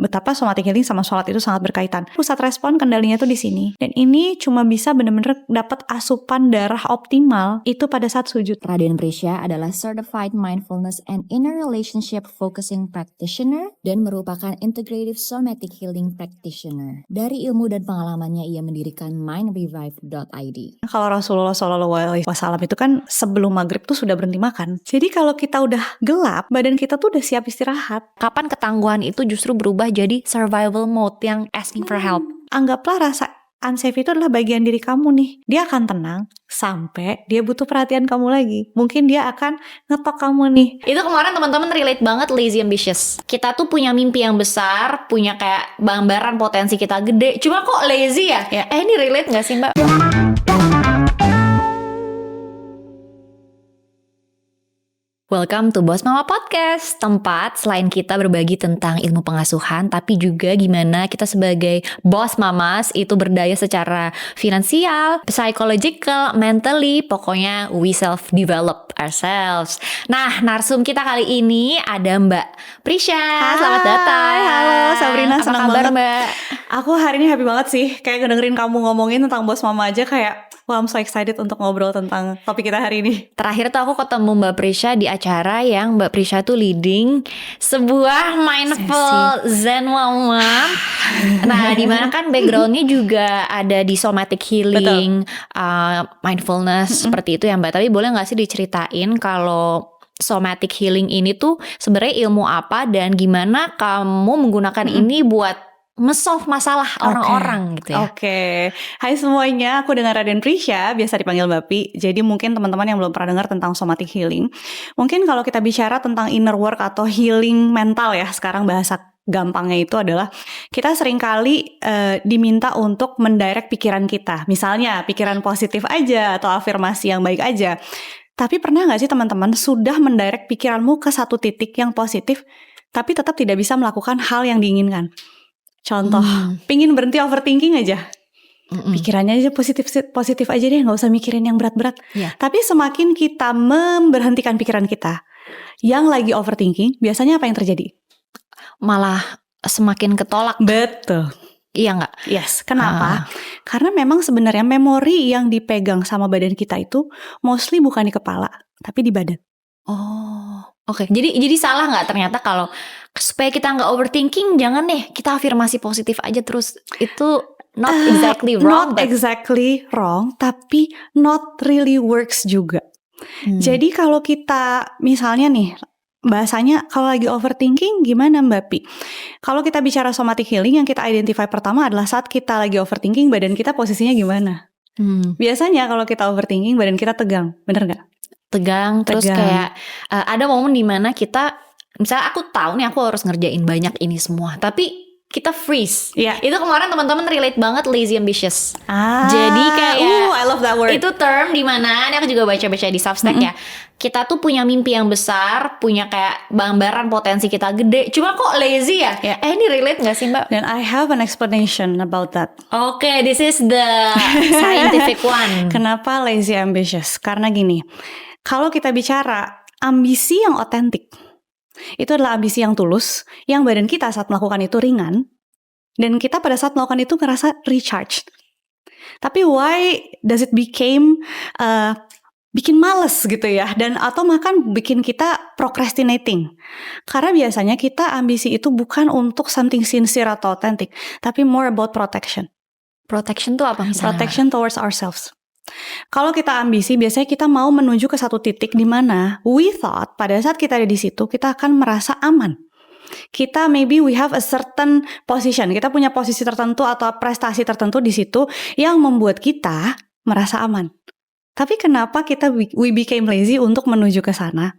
betapa somatic healing sama sholat itu sangat berkaitan. Pusat respon kendalinya tuh di sini. Dan ini cuma bisa bener-bener dapat asupan darah optimal itu pada saat sujud. Raden Prisha adalah Certified Mindfulness and Inner Relationship Focusing Practitioner dan merupakan Integrative Somatic Healing Practitioner. Dari ilmu dan pengalamannya ia mendirikan mindrevive.id. Kalau Rasulullah SAW itu kan sebelum maghrib tuh sudah berhenti makan. Jadi kalau kita udah gelap, badan kita tuh udah siap istirahat. Kapan ketangguhan itu justru berubah jadi survival mode yang asking for help? Anggaplah rasa unsafe itu adalah bagian diri kamu nih. Dia akan tenang sampai dia butuh perhatian kamu lagi. Mungkin dia akan ngetok kamu nih. Itu kemarin teman-teman relate banget lazy ambitious. Kita tuh punya mimpi yang besar, punya kayak gambaran potensi kita gede. Cuma kok lazy ya? Ini relate gak sih Mbak? Welcome to Boss Mama Podcast, tempat selain kita berbagi tentang ilmu pengasuhan, tapi juga gimana kita sebagai boss mamas itu berdaya secara finansial, psychological, mentally, pokoknya we self-develop ourselves. Nah, narsum kita kali ini ada Mbak Prisha. Selamat datang. Halo Sabrina, Apa senang kabar banget Mbak? Aku hari ini happy banget sih. Kayak ngedengerin kamu ngomongin tentang Boss Mama aja kayak wah, I'm so excited untuk ngobrol tentang topik kita hari ini. Terakhir tuh aku ketemu Mbak Prisha di acara yang Mbak Prisha tuh leading sebuah mindful zen woman. Nah, dimana kan backgroundnya juga ada di somatic healing, mindfulness seperti itu ya Mbak. Tapi boleh nggak sih diceritain kalau somatic healing ini tuh sebenarnya ilmu apa dan gimana kamu menggunakan ini buat solve masalah orang-orang gitu ya. Oke. Hai semuanya, aku dengan Raden Prisha, biasa dipanggil Mbak Pi. Jadi mungkin teman-teman yang belum pernah dengar tentang somatic healing, mungkin kalau kita bicara tentang inner work atau healing mental ya, sekarang bahasa gampangnya itu adalah kita seringkali diminta untuk mendirect pikiran kita. Misalnya pikiran positif aja atau afirmasi yang baik aja. Tapi pernah gak sih teman-teman sudah mendirect pikiranmu ke satu titik yang positif, tapi tetap tidak bisa melakukan hal yang diinginkan? Contoh, pingin berhenti overthinking aja, pikirannya aja positif aja deh, nggak usah mikirin yang berat-berat. Tapi semakin kita memberhentikan pikiran kita yang lagi overthinking, biasanya apa yang terjadi? Malah semakin ketolak. Betul. Iya nggak? Yes. Kenapa? Karena memang sebenarnya memori yang dipegang sama badan kita itu mostly bukan di kepala, tapi di badan. Oh, oke. Jadi salah nggak ternyata kalau supaya kita nggak overthinking, jangan deh kita afirmasi positif aja terus. Itu not exactly wrong. Not exactly wrong, tapi not really works juga. Jadi kalau kita misalnya nih, bahasanya kalau lagi overthinking gimana Mbak Pi? Kalau kita bicara somatic healing, yang kita identify pertama adalah saat kita lagi overthinking, badan kita posisinya gimana? Biasanya kalau kita overthinking, badan kita tegang, bener nggak? Tegang, terus kayak ada momen dimana kita, misalnya aku tahu nih aku harus ngerjain banyak ini semua, tapi kita freeze. Itu kemarin teman-teman relate banget lazy ambitious. Jadi kayak I love that word. Itu term dimana, ini aku juga baca-baca di Substack ya. Kita tuh punya mimpi yang besar, punya kayak gambaran potensi kita gede. Cuma kok lazy ya? Ini relate gak sih Mbak? Dan I have an explanation about that. Okay, this is the scientific one. Kenapa lazy ambitious? Karena gini, kalau kita bicara ambisi yang otentik, itu adalah ambisi yang tulus, yang badan kita saat melakukan itu ringan, dan kita pada saat melakukan itu ngerasa recharged. Tapi why does it bikin males gitu ya, dan atau bahkan bikin kita procrastinating? Karena biasanya kita ambisi itu bukan untuk something sincere atau authentic, tapi more about protection. Protection tuh apa misalnya? Protection towards ourselves. Kalau kita ambisi, biasanya kita mau menuju ke satu titik di mana we thought pada saat kita ada di situ kita akan merasa aman. Kita maybe we have a certain position, kita punya posisi tertentu atau prestasi tertentu di situ yang membuat kita merasa aman. Tapi kenapa we became lazy untuk menuju ke sana?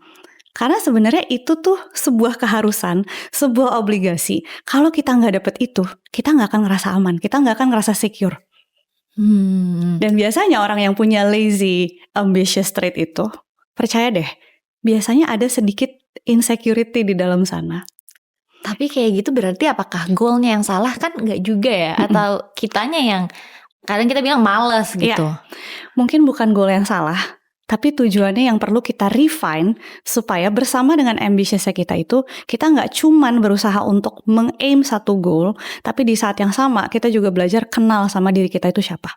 Karena sebenarnya itu tuh sebuah keharusan, sebuah obligasi. Kalau kita nggak dapet itu, kita nggak akan ngerasa aman, kita nggak akan ngerasa secure. Dan biasanya orang yang punya lazy ambitious trait itu, percaya deh, biasanya ada sedikit insecurity di dalam sana. Tapi kayak gitu berarti apakah goalnya yang salah? Kan nggak juga ya? Atau kitanya yang kadang kita bilang malas gitu? Mungkin bukan goal yang salah, Tapi tujuannya yang perlu kita refine supaya bersama dengan ambitiousnya kita itu, kita nggak cuman berusaha untuk meng-aim satu goal, tapi di saat yang sama kita juga belajar kenal sama diri kita itu siapa.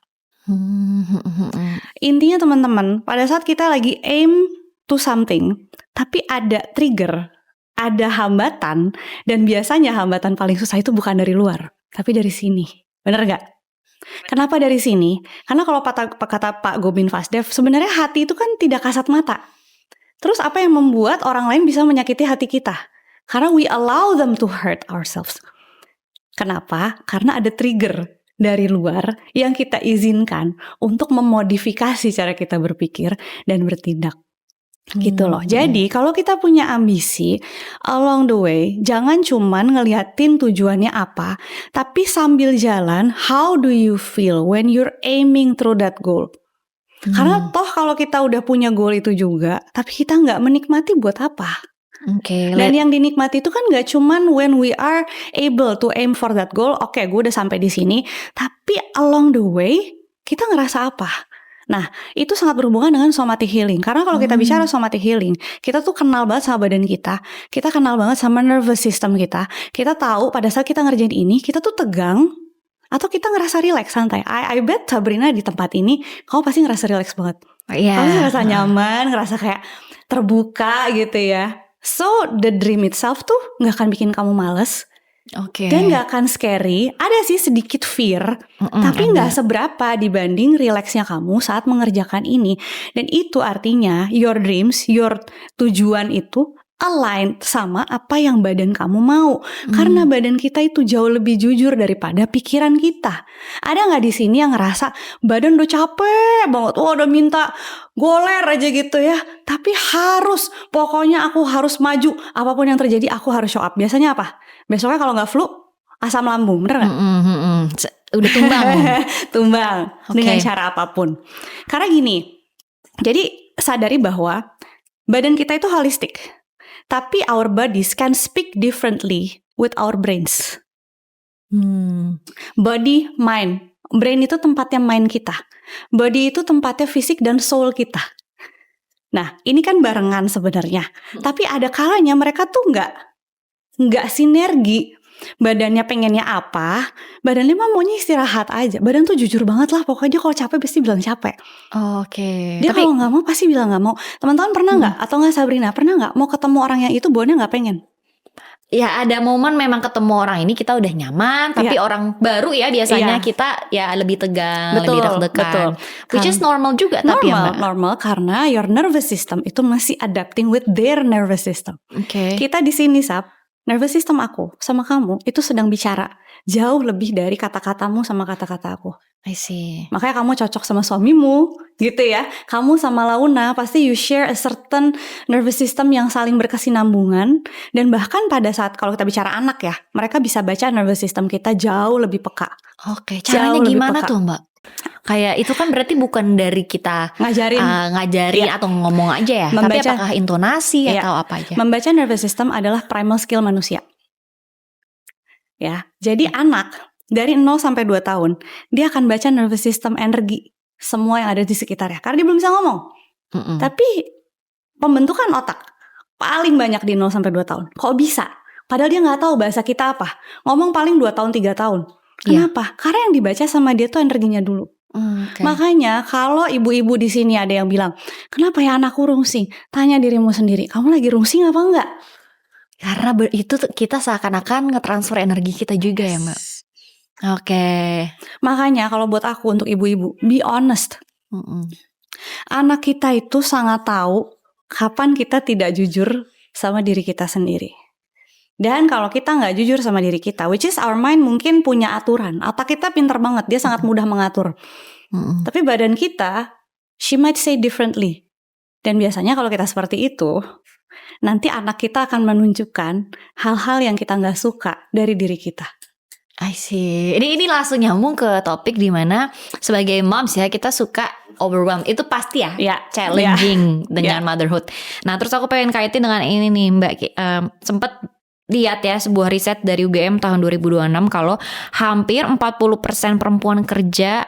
Intinya teman-teman, pada saat kita lagi aim to something, tapi ada trigger, ada hambatan, dan biasanya hambatan paling susah itu bukan dari luar, tapi dari sini. Bener nggak? Kenapa dari sini? Karena kalau kata Pak Gobind Vasdev, sebenarnya hati itu kan tidak kasat mata. Terus apa yang membuat orang lain bisa menyakiti hati kita? Karena we allow them to hurt ourselves. Kenapa? Karena ada trigger dari luar yang kita izinkan untuk memodifikasi cara kita berpikir dan bertindak. Gitu loh. Jadi kalau kita punya ambisi along the way, jangan cuman ngeliatin tujuannya apa, tapi sambil jalan, how do you feel when you're aiming through that goal? Karena toh kalau kita udah punya goal itu juga, tapi kita nggak menikmati buat apa? Dan yang dinikmati itu kan nggak cuman when we are able to aim for that goal, oke, gue udah sampai di sini, tapi along the way kita ngerasa apa? Nah, itu sangat berhubungan dengan somatic healing. Karena kalau kita bicara somatic healing, kita tuh kenal banget sama badan kita kenal banget sama nervous system kita tahu pada saat kita ngerjain ini, kita tuh tegang, atau kita ngerasa relax, santai. I bet Sabrina di tempat ini, kamu pasti ngerasa relax banget. Kamu ngerasa nyaman, ngerasa kayak terbuka gitu ya. So, the dream itself tuh gak akan bikin kamu males. Dan gak akan scary. Ada sih sedikit fear, tapi gak seberapa dibanding relaxnya kamu saat mengerjakan ini. Dan itu artinya your dreams, your tujuan itu align sama apa yang badan kamu mau. Karena badan kita itu jauh lebih jujur daripada pikiran kita. Ada gak di sini yang ngerasa badan udah capek banget, udah minta goler aja gitu ya, tapi pokoknya aku harus maju, apapun yang terjadi aku harus show up. Biasanya apa? Besoknya kalau gak flu, asam lambung, bener gak? Udah tumbang dengan cara apapun. Karena gini, jadi sadari bahwa badan kita itu holistik, tapi our bodies can speak differently with our brains. Body, mind. Brain itu tempatnya mind kita, body itu tempatnya fisik dan soul kita. Nah, ini kan barengan sebenarnya, tapi ada kalanya mereka tuh nggak sinergi. Badannya pengennya apa, badannya mah maunya istirahat aja. Badan tuh jujur banget lah, pokoknya dia kalau capek pasti bilang capek. Dia kalau nggak mau pasti bilang nggak mau. Teman-teman pernah nggak, atau nggak Sabrina pernah nggak mau ketemu orang yang itu bawaannya nggak pengen? Ya ada momen memang ketemu orang ini kita udah nyaman, tapi orang baru ya biasanya kita ya lebih tegang, lebih deg-degan. Which is normal juga, tapi normal karena your nervous system itu masih adapting with their nervous system. Kita di sini nervous system aku sama kamu itu sedang bicara jauh lebih dari kata-katamu sama kata-kata aku. I see. Makanya kamu cocok sama suamimu gitu ya. Kamu sama Launa pasti you share a certain nervous system yang saling berkesinambungan. Dan bahkan pada saat kalau kita bicara anak ya, mereka bisa baca nervous system kita jauh lebih peka. Caranya gimana tuh Mbak? Kayak itu kan berarti bukan dari kita ngajarin atau ngomong aja ya, tapi apakah intonasi atau apa aja? Membaca nervous system adalah primal skill manusia. Ya, jadi anak dari 0 sampai 2 tahun, dia akan baca nervous system energi semua yang ada di sekitarnya. Karena dia belum bisa ngomong. Tapi pembentukan otak paling banyak di 0 sampai 2 tahun. Kok bisa? Padahal dia gak tahu bahasa kita apa. Ngomong paling 2 tahun, 3 tahun. Kenapa? Karena yang dibaca sama dia tuh energinya dulu. Makanya kalau ibu-ibu di sini ada yang bilang, kenapa ya anakku rungsing? Tanya dirimu sendiri, kamu lagi rungsing apa enggak? Karena itu kita seakan-akan ngetransfer energi kita juga ya Mbak. Makanya kalau buat aku untuk ibu-ibu, be honest. Anak kita itu sangat tahu kapan kita tidak jujur sama diri kita sendiri. Dan kalau kita nggak jujur sama diri kita, which is our mind mungkin punya aturan. Otak kita pinter banget, dia sangat mudah mengatur. Tapi badan kita, she might say differently. Dan biasanya kalau kita seperti itu, nanti anak kita akan menunjukkan hal-hal yang kita nggak suka dari diri kita. I see. Ini langsung nyambung ke topik di mana sebagai moms ya kita suka overwhelmed. Itu pasti ya, challenging dengan motherhood. Nah terus aku pengen kaitin dengan ini nih Mbak. Sempet lihat ya sebuah riset dari UGM tahun 2026 kalau hampir 40% perempuan kerja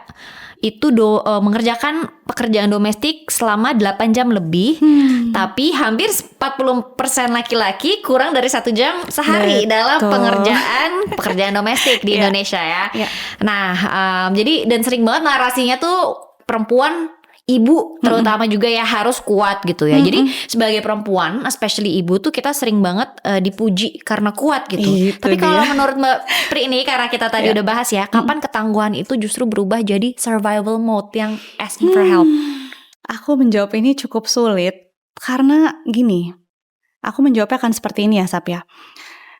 itu mengerjakan pekerjaan domestik selama 8 jam lebih. Tapi hampir 40% laki-laki kurang dari 1 jam sehari dalam pekerjaan domestik di Indonesia ya. Nah, jadi dan sering banget narasinya tuh perempuan, ibu terutama juga ya harus kuat gitu ya. Jadi sebagai perempuan, especially ibu tuh kita sering banget dipuji karena kuat gitu. Tapi kalau menurut Mbak Pri ini, karena kita tadi udah bahas ya, kapan ketangguhan itu justru berubah jadi survival mode yang asking for help? Aku menjawab ini cukup sulit karena gini, aku menjawabnya akan seperti ini ya, Sap ya.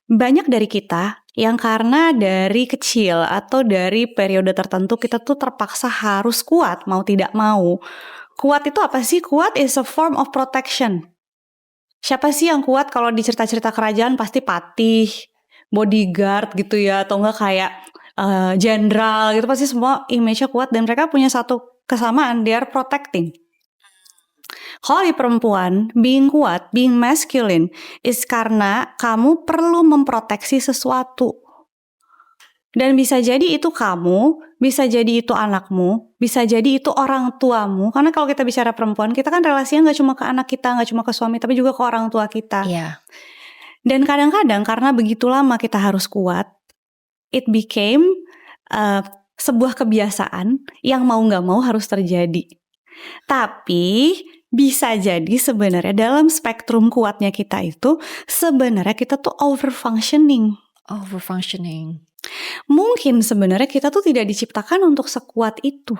Banyak dari kita yang karena dari kecil atau dari periode tertentu kita tuh terpaksa harus kuat mau tidak mau. Kuat itu apa sih? Kuat is a form of protection. Siapa sih yang kuat? Kalau di cerita-cerita kerajaan pasti patih, bodyguard gitu ya, atau enggak kayak jenderal gitu, pasti semua image-nya kuat dan mereka punya satu kesamaan, they are protecting. Kalau di perempuan, being kuat, being masculine is karena kamu perlu memproteksi sesuatu. Dan bisa jadi itu kamu, bisa jadi itu anakmu, bisa jadi itu orang tuamu. Karena kalau kita bicara perempuan, kita kan relasinya gak cuma ke anak kita, gak cuma ke suami, tapi juga ke orang tua kita. Dan kadang-kadang karena begitu lama kita harus kuat, it became sebuah kebiasaan yang mau gak mau harus terjadi. Tapi bisa jadi sebenarnya dalam spektrum kuatnya kita itu sebenarnya kita tuh overfunctioning. Mungkin sebenarnya kita tuh tidak diciptakan untuk sekuat itu.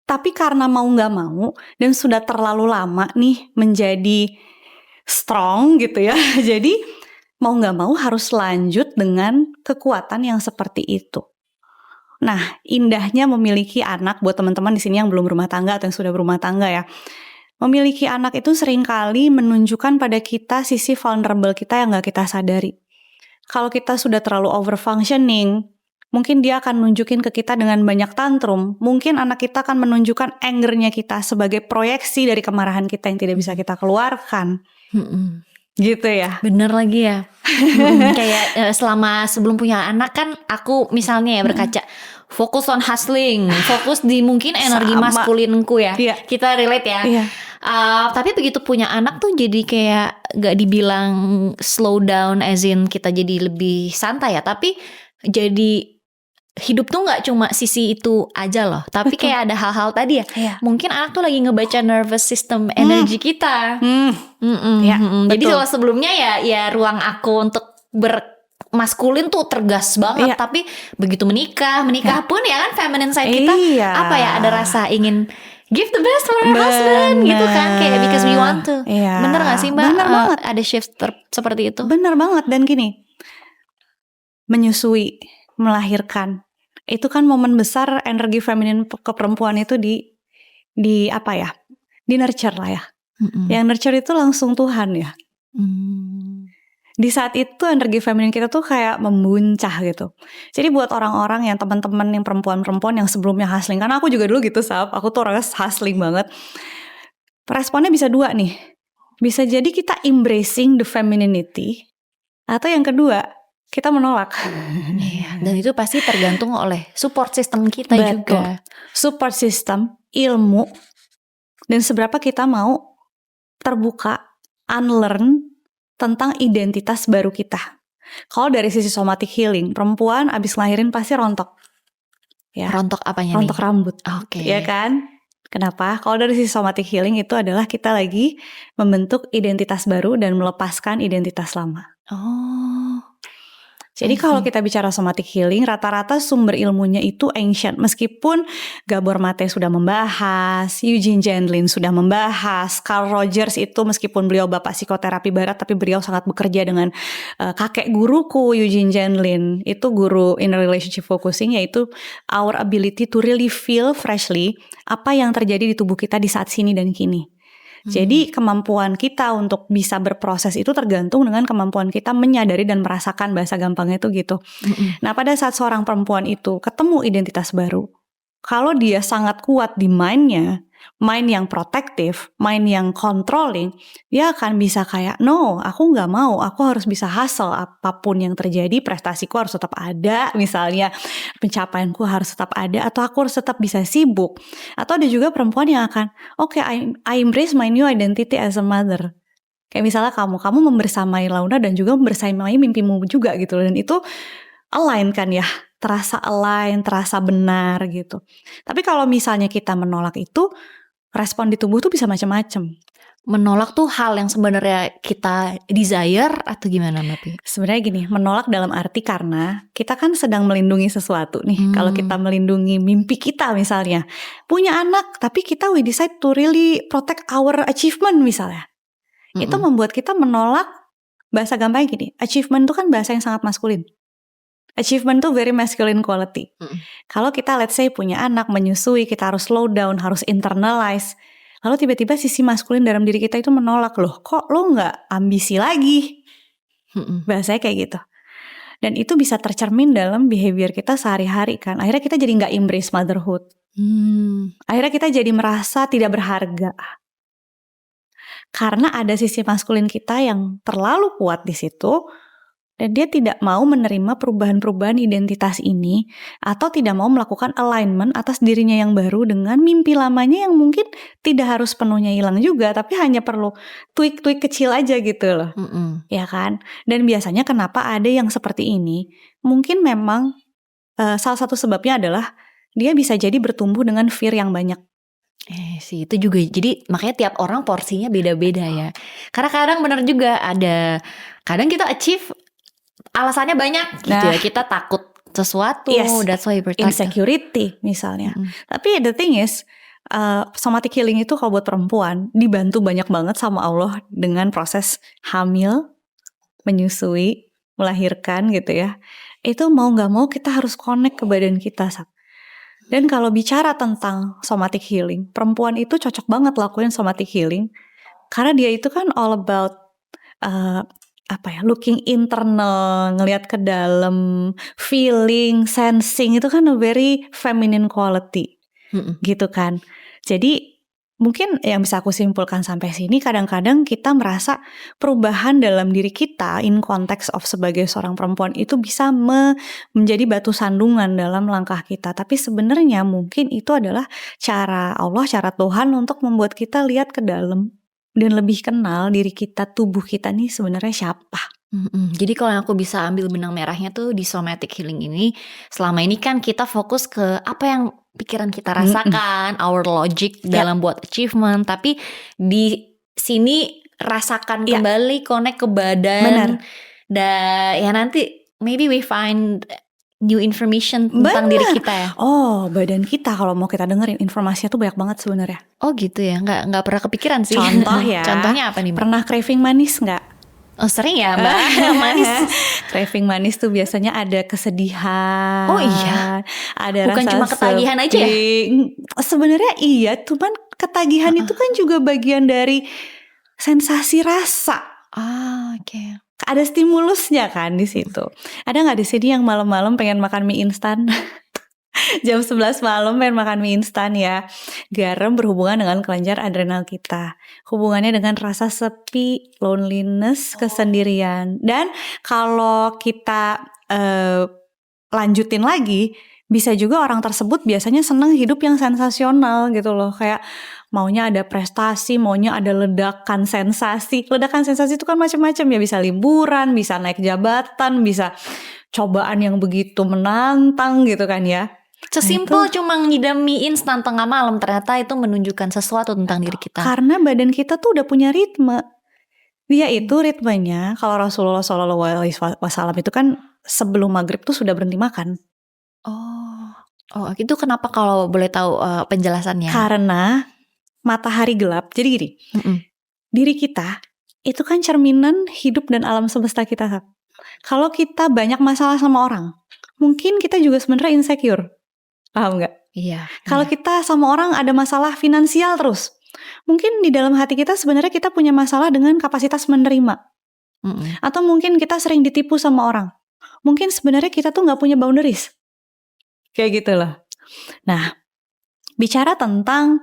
Tapi karena mau gak mau dan sudah terlalu lama nih menjadi strong gitu ya. Jadi mau gak mau harus lanjut dengan kekuatan yang seperti itu. Nah, indahnya memiliki anak buat teman-teman di sini yang belum berumah tangga atau yang sudah berumah tangga ya. Memiliki anak itu seringkali menunjukkan pada kita sisi vulnerable kita yang gak kita sadari. Kalau kita sudah terlalu overfunctioning, mungkin dia akan nunjukin ke kita dengan banyak tantrum. Mungkin anak kita akan menunjukkan angernya kita sebagai proyeksi dari kemarahan kita yang tidak bisa kita keluarkan. Gitu ya. Bener lagi ya. Kayak selama sebelum punya anak kan aku misalnya ya berkaca, fokus on hustling, fokus di mungkin energi maskulinku ya. Kita relate ya. Tapi begitu punya anak tuh jadi kayak gak dibilang slow down as in kita jadi lebih santai ya, tapi jadi hidup tuh gak cuma sisi itu aja loh, tapi kayak ada hal-hal tadi ya. Mungkin anak tuh lagi ngebaca nervous system energi kita. Jadi kalau sebelumnya ya ruang aku untuk maskulin tuh tergas banget, tapi begitu menikah pun ya kan feminine side kita apa ya, ada rasa ingin give the best for our husband gitu kan, kayak because we want to. Bener gak sih Mbak? Bener banget. Ada shift seperti itu. Bener banget. Dan gini, menyusui, melahirkan, itu kan momen besar energi feminin ke perempuan itu di apa ya, di nurture lah ya. Yang nurture itu langsung Tuhan ya. Di saat itu energi feminin kita tuh kayak membuncah gitu. Jadi buat orang-orang yang teman-teman yang perempuan-perempuan yang sebelumnya hustling, karena aku juga dulu gitu Sab, aku tuh orangnya hustling banget. Responnya bisa dua nih. Bisa jadi kita embracing the femininity, atau yang kedua kita menolak. Dan itu pasti tergantung oleh support system kita juga. Support system, ilmu, dan seberapa kita mau terbuka, unlearn tentang identitas baru kita. Kalau dari sisi somatic healing, perempuan abis ngelahirin pasti rontok. Ya. Rontok apanya rontok nih? Rambut. Oke. Ya kan? Kenapa? Kalau dari sisi somatic healing itu adalah kita lagi membentuk identitas baru dan melepaskan identitas lama. Jadi kalau kita bicara somatic healing, rata-rata sumber ilmunya itu ancient. Meskipun Gabor Mate sudah membahas, Eugene Gendlin sudah membahas, Carl Rogers itu meskipun beliau bapak psikoterapi barat, tapi beliau sangat bekerja dengan kakek guruku Eugene Gendlin. Itu guru inner relationship focusing, yaitu our ability to really feel freshly apa yang terjadi di tubuh kita di saat sini dan kini. Jadi kemampuan kita untuk bisa berproses itu tergantung dengan kemampuan kita menyadari dan merasakan, bahasa gampangnya itu gitu. Nah pada saat seorang perempuan itu ketemu identitas baru, Kalau dia sangat kuat di mind-nya, mind yang protektif, mind yang controlling, dia akan bisa kayak, no, aku nggak mau, aku harus bisa hustle apapun yang terjadi, prestasiku harus tetap ada, misalnya pencapaianku harus tetap ada, atau aku harus tetap bisa sibuk. Atau ada juga perempuan yang akan, oke, I embrace my new identity as a mother. Kayak misalnya kamu membersamai Launa dan juga membersamai mimpimu juga gitu loh. Dan itu align kan ya, terasa align, terasa benar gitu. Tapi kalau misalnya kita menolak itu, respon di tubuh tuh bisa macam-macam. Menolak tuh hal yang sebenarnya kita desire atau gimana Mbak Pi? Sebenarnya gini, menolak dalam arti karena kita kan sedang melindungi sesuatu nih. Kalau kita melindungi mimpi kita misalnya, punya anak tapi kita we decide to really protect our achievement misalnya. Itu membuat kita menolak, bahasa gampangnya gini, achievement itu kan bahasa yang sangat maskulin. Achievement tuh very masculine quality. Kalau kita let's say punya anak, menyusui, kita harus slow down, harus internalize. Lalu tiba-tiba sisi maskulin dalam diri kita itu menolak, loh kok lo gak ambisi lagi? Bahasanya kayak gitu. Dan itu bisa tercermin dalam behavior kita sehari-hari kan. Akhirnya kita jadi gak embrace motherhood. Akhirnya kita jadi merasa tidak berharga. Karena ada sisi maskulin kita yang terlalu kuat di situ. Dan dia tidak mau menerima perubahan-perubahan identitas ini, atau tidak mau melakukan alignment atas dirinya yang baru dengan mimpi lamanya yang mungkin tidak harus penuhnya hilang juga, tapi hanya perlu tweak-tweak kecil aja gitu loh. Ya kan? Dan biasanya kenapa ada yang seperti ini, mungkin memang salah satu sebabnya adalah dia bisa jadi bertumbuh dengan fear yang banyak. Sih itu juga, jadi makanya tiap orang porsinya beda-beda ya. Karena kadang benar juga ada, kadang kita achieve alasannya banyak gitu ya, kita takut sesuatu, that's why insecurity misalnya. Tapi the thing is, somatic healing itu kalau buat perempuan dibantu banyak banget sama Allah dengan proses hamil, menyusui, melahirkan gitu ya. Itu mau gak mau kita harus connect ke badan kita. Dan kalau bicara tentang somatic healing, perempuan itu cocok banget lakuin somatic healing karena dia itu kan all about looking internal, ngelihat ke dalam, feeling, sensing, itu kan a very feminine quality, gitu kan. Jadi mungkin yang bisa aku simpulkan sampai sini, kadang-kadang kita merasa perubahan dalam diri kita in konteks of sebagai seorang perempuan itu bisa menjadi batu sandungan dalam langkah kita. Tapi sebenarnya mungkin itu adalah cara Allah, cara Tuhan untuk membuat kita lihat ke dalam dan lebih kenal diri kita, tubuh kita nih sebenarnya siapa. Jadi kalau yang aku bisa ambil benang merahnya tuh di somatic healing ini, selama ini kan kita fokus ke apa yang pikiran kita rasakan, our logic dalam buat achievement, tapi di sini rasakan kembali, connect ke badan. Dan ya nanti maybe we find new information tentang diri kita ya. Oh, badan kita kalau mau kita dengerin informasinya tuh banyak banget sebenarnya. Oh gitu ya, nggak pernah kepikiran sih. Contoh ya. Contohnya apa nih Mbak? Pernah craving manis nggak? Oh sering ya Mbak. Manis. Craving manis tuh biasanya ada kesedihan. Oh iya. Ada bukan rasa cuma ketagihan aja ya? Sebenarnya iya, cuman ketagihan itu kan juga bagian dari sensasi rasa. Oke. Ada stimulusnya kan di situ. Ada nggak di sini yang malam-malam pengen makan mie instan? Jam 11 malam pengen makan mie instan ya. Garam berhubungan dengan kelenjar adrenal kita. Hubungannya dengan rasa sepi, loneliness, kesendirian. Dan kalau kita lanjutin lagi, bisa juga orang tersebut biasanya senang hidup yang sensasional gitu loh. Kayak maunya ada prestasi, maunya ada ledakan sensasi. Ledakan sensasi itu kan macam-macam ya, bisa liburan, bisa naik jabatan, bisa cobaan yang begitu menantang gitu kan ya. Sesimpel cuma ngidam mie instan tengah malam, ternyata itu menunjukkan sesuatu tentang diri kita. Karena badan kita tuh udah punya ritme. Dia itu ritmenya, kalau Rasulullah SAW itu kan sebelum maghrib tuh sudah berhenti makan. Oh itu kenapa kalau boleh tahu penjelasannya? Karena matahari gelap. Jadi gini, diri kita itu kan cerminan hidup dan alam semesta kita. Kalau kita banyak masalah sama orang, mungkin kita juga sebenarnya insecure. Paham gak? Iya. Kalau kita sama orang ada masalah finansial terus, mungkin di dalam hati kita sebenarnya kita punya masalah dengan kapasitas menerima. Atau mungkin kita sering ditipu sama orang. Mungkin sebenarnya kita tuh gak punya boundaries. Kayak gitu loh. Nah, bicara tentang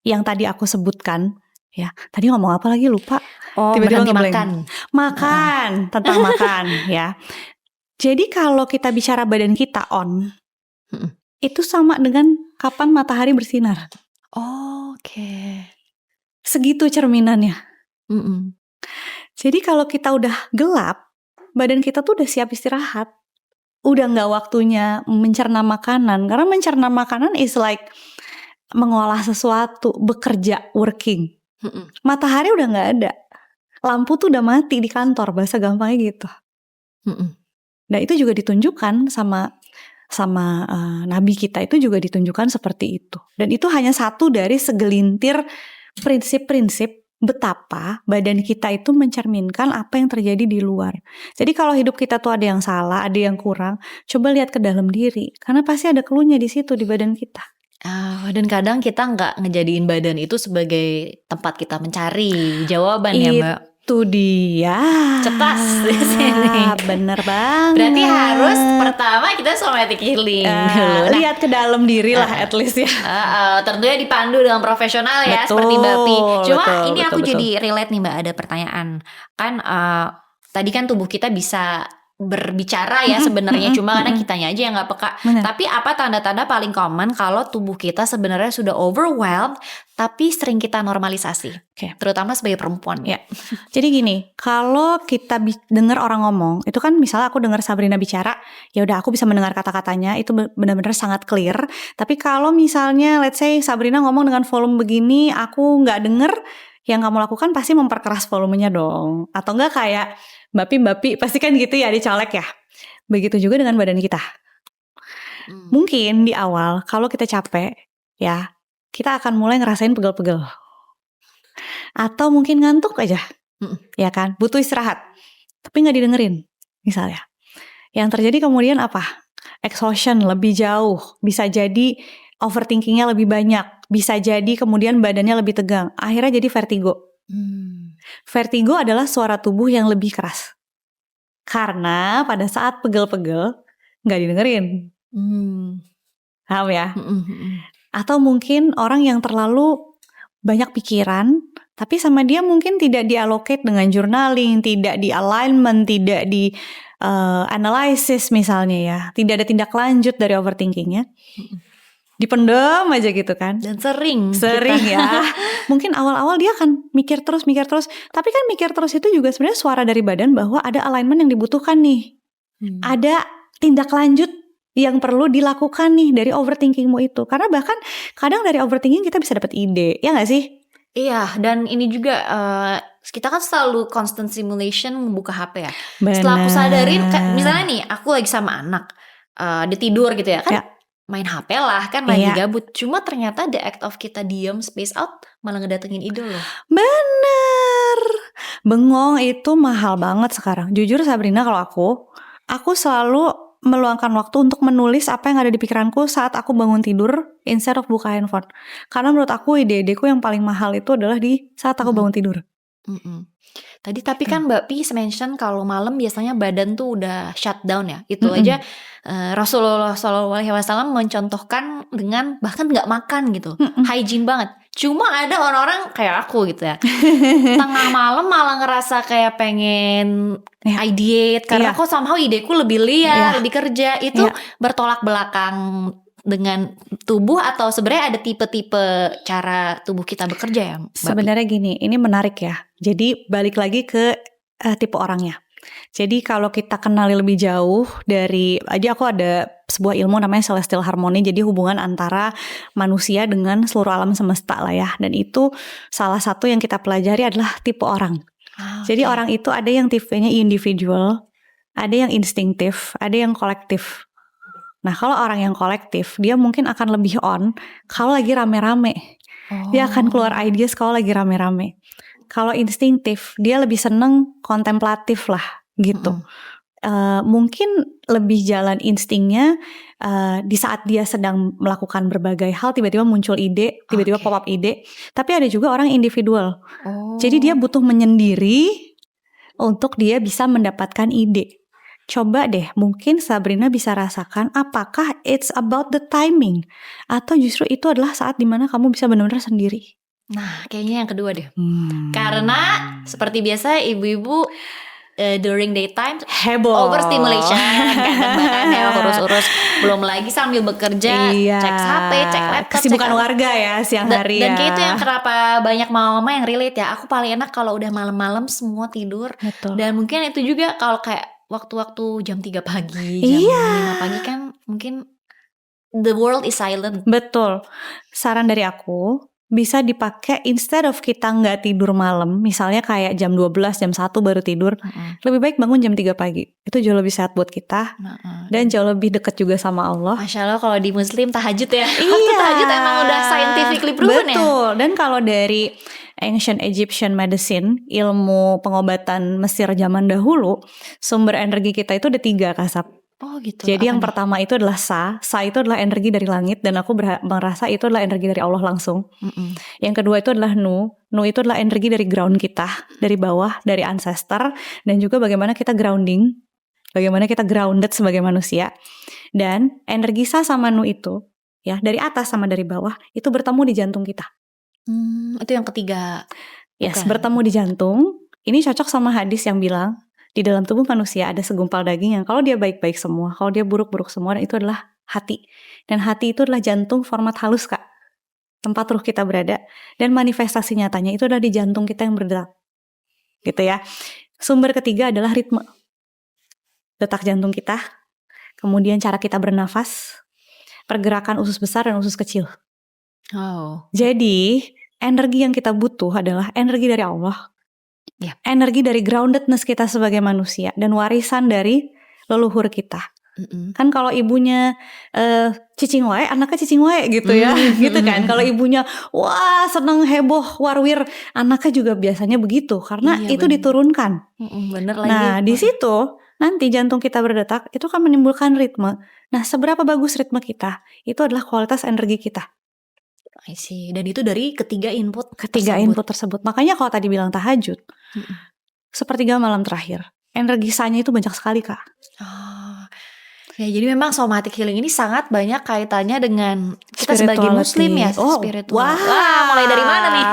yang tadi aku sebutkan, ya. Tadi ngomong apa lagi lupa. Oh, Tiba-tiba berhenti ngeblank. makan. Makan, tentang makan ya. Jadi kalau kita bicara badan kita on, Mm-mm. itu sama dengan kapan matahari bersinar. Oke. Segitu cerminannya. Mm-mm. Jadi kalau kita udah gelap, badan kita tuh udah siap istirahat. Udah gak waktunya mencerna makanan. Karena mencerna makanan is like mengolah sesuatu, bekerja, working. Mm-mm. Matahari udah gak ada. Lampu tuh udah mati di kantor, bahasa gampangnya gitu. Mm-mm. Nah itu juga ditunjukkan sama nabi kita, itu juga ditunjukkan seperti itu. Dan itu hanya satu dari segelintir prinsip-prinsip betapa badan kita itu mencerminkan apa yang terjadi di luar. Jadi kalau hidup kita tuh ada yang salah, ada yang kurang, coba lihat ke dalam diri, karena pasti ada cluenya di situ di badan kita. Dan kadang kita nggak ngejadiin badan itu sebagai tempat kita mencari jawaban ya Mbak. Itu dia. Cepat di sini. Bener banget. Berarti harus pertama kita somatic healing dulu. Nah, lihat ke dalam diri lah at least ya. Tentunya dipandu dengan profesional ya, Betul, seperti Mbak Pi. Cuma betul, ini betul, aku betul. jadi relate nih Mbak, ada pertanyaan. Kan tadi kan tubuh kita bisa berbicara ya sebenarnya, cuma karena kitanya aja yang nggak peka. Benar. Tapi apa tanda-tanda paling common kalau tubuh kita sebenarnya sudah overwhelmed tapi sering kita normalisasi, terutama sebagai perempuan ya. Jadi gini, kalau kita dengar orang ngomong, itu kan misalnya aku dengar Sabrina bicara, ya udah aku bisa mendengar kata-katanya, itu benar-benar sangat clear. Tapi kalau misalnya let's say Sabrina ngomong dengan volume begini, aku nggak denger, yang kamu lakukan pasti memperkeras volumenya dong. Atau enggak kayak Mbak Pi pasti kan gitu ya, dicolek ya. Begitu juga dengan badan kita. Mungkin di awal kalau kita capek ya, kita akan mulai ngerasain pegel-pegel. Atau mungkin ngantuk aja. Ya kan, butuh istirahat. Tapi gak didengerin misalnya. Yang terjadi kemudian apa? Exhaustion lebih jauh. Bisa jadi overthinkingnya lebih banyak. Bisa jadi kemudian badannya lebih tegang. Akhirnya jadi vertigo. Vertigo adalah suara tubuh yang lebih keras. Karena pada saat pegel-pegel gak didengerin. Paham ya? Atau mungkin orang yang terlalu banyak pikiran, tapi sama dia mungkin tidak diallocate dengan journaling, tidak di alignment, tidak di analysis misalnya ya. Tidak ada tindak lanjut dari overthinkingnya. Dipendam aja gitu kan. Dan sering ya. Mungkin awal-awal dia akan mikir terus. Tapi kan mikir terus itu juga sebenarnya suara dari badan bahwa ada alignment yang dibutuhkan nih. Ada tindak lanjut yang perlu dilakukan nih dari overthinkingmu itu. Karena bahkan kadang dari overthinking kita bisa dapat ide, ya gak sih? Iya, dan ini juga kita kan selalu constant simulation membuka HP ya. Bener. Setelah aku sadarin, misalnya nih aku lagi sama anak, dia tidur gitu ya kan. Ya. Main HP lah kan lagi gabut. Cuma ternyata the act of kita diam space out malah ngedatengin ide loh. Bener. Bengong itu mahal banget sekarang. Jujur Sabrina, kalau aku selalu meluangkan waktu untuk menulis apa yang ada di pikiranku saat aku bangun tidur instead of buka handphone. Karena menurut aku ide-ideku yang paling mahal itu adalah di saat aku bangun tidur. Tadi tapi kan Mbak Pi mention kalau malam biasanya badan tuh udah shutdown ya. Itu aja Rasulullah SAW mencontohkan dengan bahkan nggak makan gitu, hygiene banget. Cuma ada orang-orang kayak aku gitu ya, tengah malam malah ngerasa kayak pengen ideate karena kok somehow ideku lebih liar, lebih kerja. Itu bertolak belakang dengan tubuh atau sebenarnya ada tipe-tipe cara tubuh kita bekerja ya Mbak? Sebenarnya gini, ini menarik ya. Jadi balik lagi ke tipe orangnya. Jadi kalau kita kenali lebih jauh dari, aja aku ada sebuah ilmu namanya celestial harmony, jadi hubungan antara manusia dengan seluruh alam semesta lah ya. Dan itu salah satu yang kita pelajari adalah tipe orang. Jadi orang itu ada yang tipenya individual, ada yang instinktif, ada yang kolektif. Nah kalau orang yang kolektif, dia mungkin akan lebih on kalau lagi rame-rame. Dia akan keluar ideas kalau lagi rame-rame. Kalau instinktif, dia lebih seneng kontemplatif lah gitu. Mungkin lebih jalan instingnya di saat dia sedang melakukan berbagai hal, tiba-tiba muncul ide, tiba-tiba pop up ide. Tapi ada juga orang individual. Jadi dia butuh menyendiri untuk dia bisa mendapatkan ide. Coba deh, mungkin Sabrina bisa rasakan apakah it's about the timing atau justru itu adalah saat dimana kamu bisa benar-benar sendiri. Nah, kayaknya yang kedua deh. Karena seperti biasa ibu-ibu during daytime heboh, overstimulation, kadang bahkan ya urus-urus, belum lagi sambil bekerja, Iya. cek HP, cek laptop, kesibukan cek apa. warga ya siang hari Dan ya. kayak itu yang kenapa banyak mama-mama yang relate ya. Aku paling enak kalau udah malam-malam semua tidur. Betul. Dan mungkin itu juga kalau kayak waktu-waktu jam 3 pagi, jam Iya. 5 pagi kan mungkin the world is silent. Betul. Saran dari aku bisa dipakai instead of kita nggak tidur malam, misalnya kayak jam 12, jam 1 baru tidur, lebih baik bangun jam 3 pagi. Itu jauh lebih sehat buat kita dan jauh lebih dekat juga sama Allah. Masya Allah kalau di Muslim tahajud ya. Waktu tahajud emang udah scientifically proven ya. Betul. Dan kalau dari ancient Egyptian medicine, ilmu pengobatan Mesir zaman dahulu, sumber energi kita itu ada 3, Kasap. Oh gitu. Jadi yang Apa nih? pertama itu adalah Sa itu adalah energi dari langit dan aku merasa itu adalah energi dari Allah langsung. Yang kedua itu adalah Nu itu adalah energi dari ground kita, dari bawah, dari ancestor, dan juga bagaimana kita grounding, bagaimana kita grounded sebagai manusia. Dan energi Sa sama Nu itu, ya dari atas sama dari bawah, itu bertemu di jantung kita. Itu yang ketiga. Yes, Bukan. bertemu di jantung. Ini cocok sama hadis yang bilang di dalam tubuh manusia ada segumpal daging yang kalau dia baik-baik semua, kalau dia buruk-buruk semua, dan itu adalah hati. Dan hati itu adalah jantung format halus, Kak. Tempat ruh kita berada. Dan manifestasi nyatanya itu adalah di jantung kita yang berdetak. Gitu ya. Sumber ketiga adalah ritme. Detak jantung kita. Kemudian cara kita bernafas. Pergerakan usus besar dan usus kecil. Oh. Jadi, energi yang kita butuh adalah energi dari Allah. Yap. Energi dari groundedness kita sebagai manusia dan warisan dari leluhur kita. Kan kalau ibunya cicing wae, anaknya cicing wae gitu ya, gitu kan. Kalau ibunya wah seneng heboh warwir, anaknya juga biasanya begitu karena Iya, itu bener. diturunkan. Bener lagi. Nah di situ nanti jantung kita berdetak itu kan menimbulkan ritme. Nah seberapa bagus ritme kita itu adalah kualitas energi kita. I see. Dan itu dari ketiga input Input tersebut. Makanya kalau tadi bilang tahajud, sepertiga malam terakhir, energi Sa-nya itu banyak sekali, Kak. Ya jadi memang somatic healing ini sangat banyak kaitannya dengan kita sebagai Muslim ya, spiritual. Wah, mulai dari mana nih?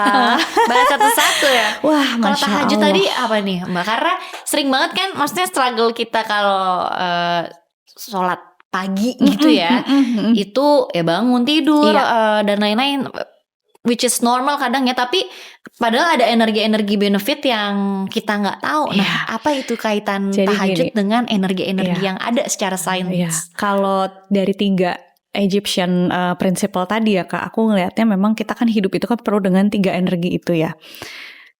Bahas satu-satu ya. Wah, kalau Masya tahajud Allah. tadi apa nih, Mbak? Karena sering banget kan, maksudnya struggle kita kalau sholat pagi gitu ya, itu ya bangun tidur dan lain-lain, which is normal kadang ya, tapi padahal ada energi-energi benefit yang kita nggak tahu. Nah, apa itu kaitan Jadi tahajud gini, dengan energi-energi yang ada secara sains? Kalau dari 3 Egyptian principle tadi ya Kak, aku ngelihatnya memang kita kan hidup itu kan perlu dengan 3 energi itu ya.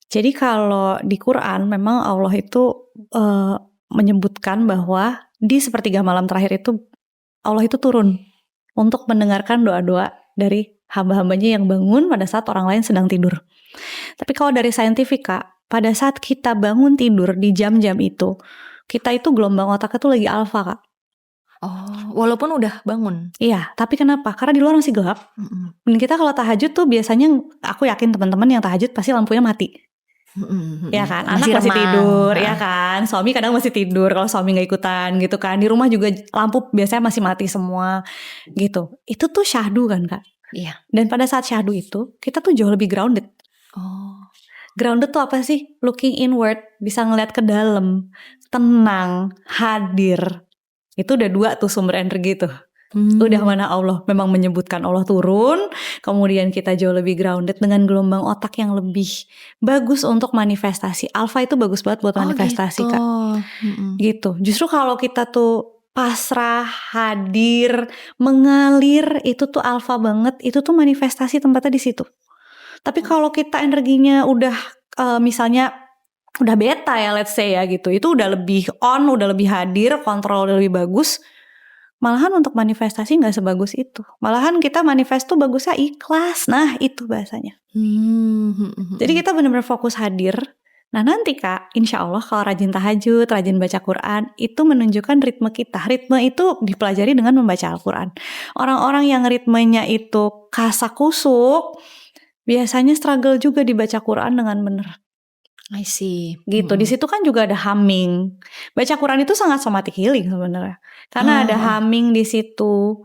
Jadi kalau di Quran memang Allah itu menyebutkan bahwa di sepertiga malam terakhir itu Allah itu turun untuk mendengarkan doa-doa dari hamba-hambanya yang bangun pada saat orang lain sedang tidur. Tapi kalau dari saintifik Kak, pada saat kita bangun tidur di jam-jam itu, kita itu gelombang otaknya tuh lagi alfa Kak. Oh, walaupun udah bangun. Iya, tapi kenapa? Karena di luar masih gelap. Dan kita kalau tahajud tuh biasanya, aku yakin teman-teman yang tahajud pasti lampunya mati. Ya kan, anak masih tidur, ya kan, suami kadang masih tidur kalau suami nggak ikutan gitu kan, di rumah juga lampu biasanya masih mati semua gitu. Itu tuh syahdu kan Kak. Iya. Dan pada saat syahdu itu kita tuh jauh lebih grounded. Grounded tuh apa sih? Looking inward, bisa ngeliat ke dalam, tenang, hadir. Itu udah 2 tuh sumber energi tuh. Udah mana Allah memang menyebutkan Allah turun, kemudian kita jauh lebih grounded dengan gelombang otak yang lebih bagus untuk manifestasi. Alpha itu bagus banget buat manifestasi gitu. Kak. Gitu. Justru kalau kita tuh pasrah, hadir, mengalir, itu tuh alpha banget, itu tuh manifestasi tempatnya di situ. Tapi kalau kita energinya udah misalnya udah beta ya, let's say ya gitu, itu udah lebih on, udah lebih hadir, kontrol udah lebih bagus. Malahan untuk manifestasi gak sebagus itu. Malahan kita manifest tuh bagusnya ikhlas. Nah itu bahasanya. Jadi kita benar-benar fokus hadir. Nah nanti Kak, insya Allah kalau rajin tahajud, rajin baca Quran, itu menunjukkan ritme kita. Ritme itu dipelajari dengan membaca Al-Quran. Orang-orang yang ritmenya itu kasak kusuk, biasanya struggle juga dibaca Quran dengan benar. I see. Gitu. Di situ kan juga ada humming. Baca Quran itu sangat somatic healing sebenarnya. Karena ada humming di situ.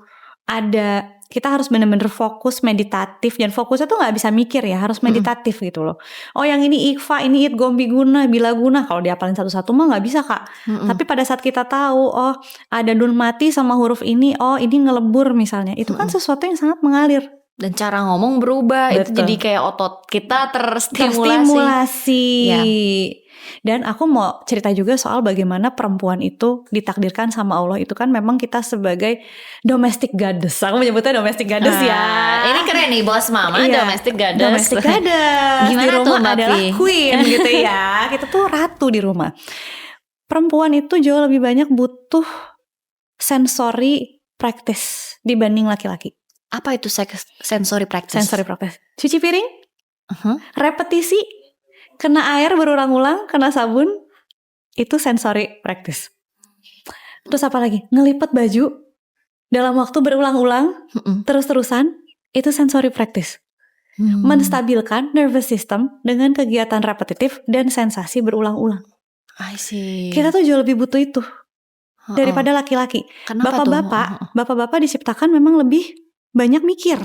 Kita harus benar-benar fokus meditatif, dan fokusnya tuh nggak bisa mikir ya, harus meditatif gitu loh. Oh yang ini ikfa, ini it, gombi guna, bila guna, kalau diapalin satu-satu mah nggak bisa Kak. Tapi pada saat kita tahu, oh ada nun mati sama huruf ini, oh ini ngelebur misalnya, itu kan sesuatu yang sangat mengalir. Dan cara ngomong berubah, itu Betul. jadi kayak otot kita terstimulasi. Terstimulasi. Dan aku mau cerita juga soal bagaimana perempuan itu ditakdirkan sama Allah itu kan memang kita sebagai domestic goddess. Aku menyebutnya domestic goddess ya. Ini keren nih, bos mama, Iya, domestic goddess. Domestic goddess. Gimana di tuh, rumah Mbak adalah Pi? queen gitu ya. Kita tuh ratu di rumah. Perempuan itu jauh lebih banyak butuh sensory practice dibanding laki-laki. Apa itu sensory practice? Sensory practice. Cuci piring, repetisi, kena air berulang-ulang, kena sabun, itu sensory practice. Terus apa lagi? Ngelipet baju dalam waktu berulang-ulang, terus-terusan, itu sensory practice. Menstabilkan nervous system dengan kegiatan repetitif dan sensasi berulang-ulang. I see. Kita tuh jauh lebih butuh itu daripada laki-laki. Kenapa tuh? Bapak-bapak diciptakan memang lebih banyak mikir.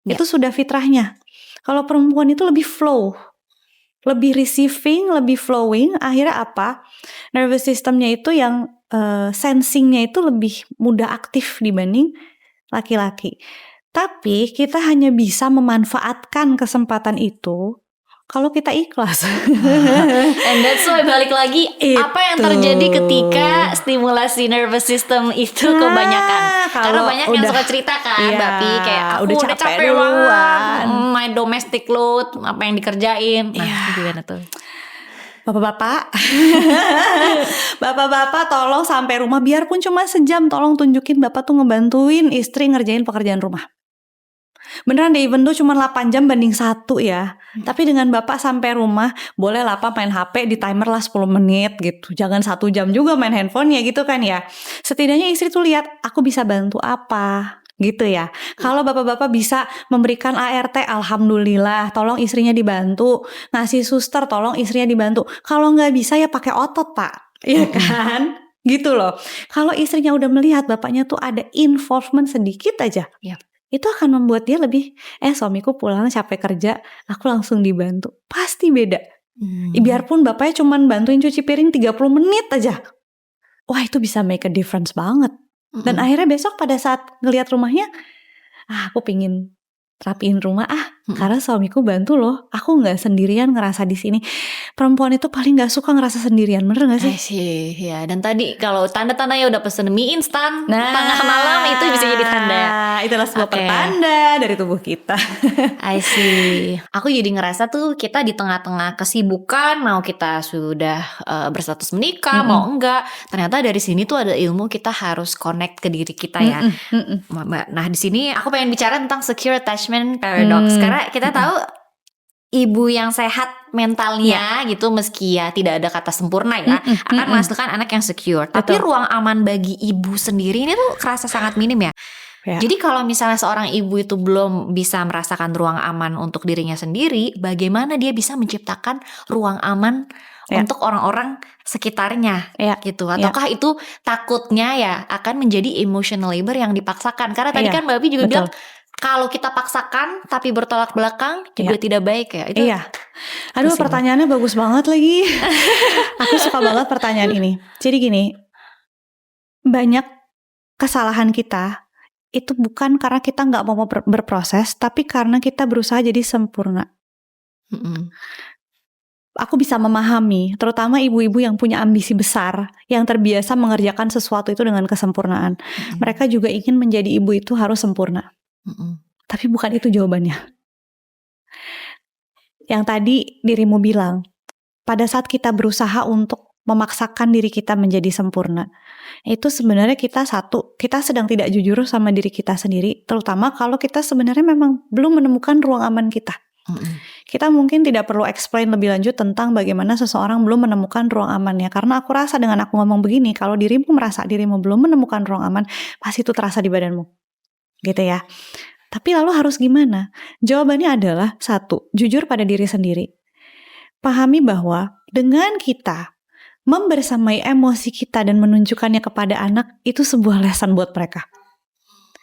Itu sudah fitrahnya. Kalau perempuan itu lebih flow, lebih receiving, lebih flowing. Akhirnya apa? Nervous systemnya itu yang sensingnya itu lebih mudah aktif dibanding laki-laki. Tapi kita hanya bisa memanfaatkan kesempatan itu kalau kita ikhlas. And that's why balik lagi, apa yang terjadi ketika stimulasi nervous system itu kebanyakan? Karena banyak yang suka cerita kan, Mbak Pi, kayak aku udah capek banget, my domestic load, apa yang dikerjain. Nah, gimana tuh? Bapak-bapak tolong sampai rumah biarpun cuma sejam, tolong tunjukin Bapak tuh ngebantuin istri ngerjain pekerjaan rumah. Beneran deh, even though cuma 8 jam banding 1 ya. Tapi dengan Bapak sampai rumah, boleh lah Pak main HP di timer lah 10 menit gitu. Jangan 1 jam juga main handphonenya gitu kan ya. Setidaknya istri tuh lihat, aku bisa bantu apa gitu ya. Kalau bapak-bapak bisa memberikan ART, alhamdulillah, tolong istrinya dibantu. Ngasih suster, tolong istrinya dibantu. Kalau nggak bisa ya pakai otot Pak, ya kan? Gitu loh. Kalau istrinya udah melihat bapaknya tuh ada involvement sedikit aja, itu akan membuat dia lebih, suamiku pulang capek kerja, aku langsung dibantu. Pasti beda. Biarpun bapaknya cuman bantuin cuci piring 30 menit aja. Wah, itu bisa make a difference banget. Dan akhirnya besok pada saat ngelihat rumahnya, aku pingin rapiin rumah karena suamiku bantu loh, aku nggak sendirian ngerasa di sini. Perempuan itu paling nggak suka ngerasa sendirian, bener nggak sih? Ya, dan tadi kalau tanda-tandanya udah pesen mie instan tengah malam, itu bisa jadi tanda. Itulah sebuah pertanda dari tubuh kita. I see. Aku jadi ngerasa tuh kita di tengah-tengah kesibukan, mau kita sudah berstatus menikah, mau enggak, ternyata dari sini tuh ada ilmu kita harus connect ke diri kita ya. Nah di sini aku pengen bicara tentang secure attachment paradox, karena kita tahu ibu yang sehat mentalnya gitu, meski ya tidak ada kata sempurna ya, akan menghasilkan anak yang secure. Tapi ruang aman bagi ibu sendiri ini tuh kerasa sangat minim ya. Jadi kalau misalnya seorang ibu itu belum bisa merasakan ruang aman untuk dirinya sendiri, bagaimana dia bisa menciptakan ruang aman untuk orang-orang sekitarnya gitu? Ataukah itu takutnya ya akan menjadi emotional labor yang dipaksakan? Karena tadi kan Mbak Pi juga bilang, kalau kita paksakan tapi bertolak belakang juga tidak baik ya. Itu Aduh, pertanyaannya bagus banget lagi. Aku suka banget pertanyaan ini. Jadi gini, banyak kesalahan kita itu bukan karena kita nggak mau berproses, tapi karena kita berusaha jadi sempurna. Aku bisa memahami, terutama ibu-ibu yang punya ambisi besar, yang terbiasa mengerjakan sesuatu itu dengan kesempurnaan. Mereka juga ingin menjadi ibu itu harus sempurna. Tapi bukan itu jawabannya. Yang tadi dirimu bilang, pada saat kita berusaha untuk memaksakan diri kita menjadi sempurna, itu sebenarnya kita sedang tidak jujur sama diri kita sendiri, terutama kalau kita sebenarnya memang belum menemukan ruang aman kita. Kita mungkin tidak perlu explain lebih lanjut tentang bagaimana seseorang belum menemukan ruang amannya, karena aku rasa dengan aku ngomong begini, kalau dirimu merasa dirimu belum menemukan ruang aman, pasti itu terasa di badanmu, gitu ya. Tapi lalu harus gimana? Jawabannya adalah 1, jujur pada diri sendiri. pahami bahwa dengan kita membersamai emosi kita dan menunjukkannya kepada anak, itu sebuah lesson buat mereka.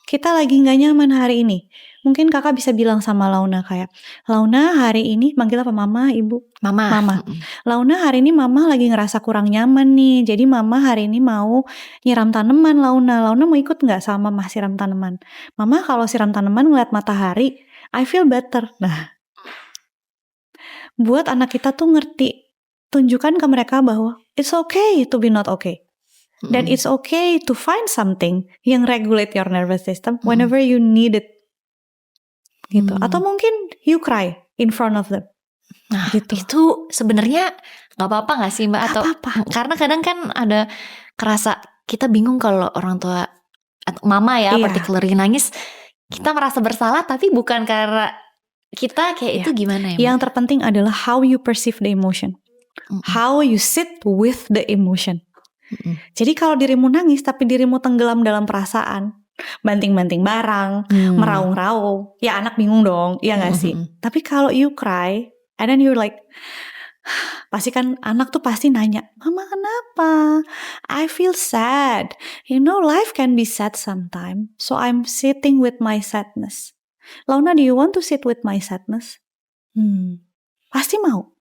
Kita lagi gak nyaman hari ini. Mungkin kakak bisa bilang sama Launa kayak, Launa hari ini, manggil apa mama, ibu? Mama. Launa hari ini mama lagi ngerasa kurang nyaman nih. Jadi mama hari ini mau nyiram tanaman Launa. Launa mau ikut gak sama mama siram tanaman? Mama kalau siram tanaman ngeliat matahari, I feel better. Nah, buat anak kita tuh ngerti. Tunjukkan ke mereka bahwa it's okay to be not okay. Dan it's okay to find something yang regulate your nervous system whenever you need it. Gitu. Atau mungkin you cry in front of them. Nah, gitu. Itu sebenarnya nggak apa-apa nggak sih Mbak? Atau apa-apa. Karena kadang kan ada kerasa kita bingung kalau orang tua atau mama ya, particularly nangis, kita merasa bersalah tapi bukan karena kita kayak itu gimana ya Mbak? Yang terpenting adalah how you perceive the emotion. How you sit with the emotion. Jadi kalau dirimu nangis tapi dirimu tenggelam dalam perasaan, banting-banting barang, meraung-raung, ya anak bingung dong, iya gak sih? Tapi kalau you cry, and then you're like, pasti kan anak tuh pasti nanya, mama kenapa? I feel sad. You know life can be sad sometimes, so I'm sitting with my sadness. Launa, do you want to sit with my sadness? Pasti mau.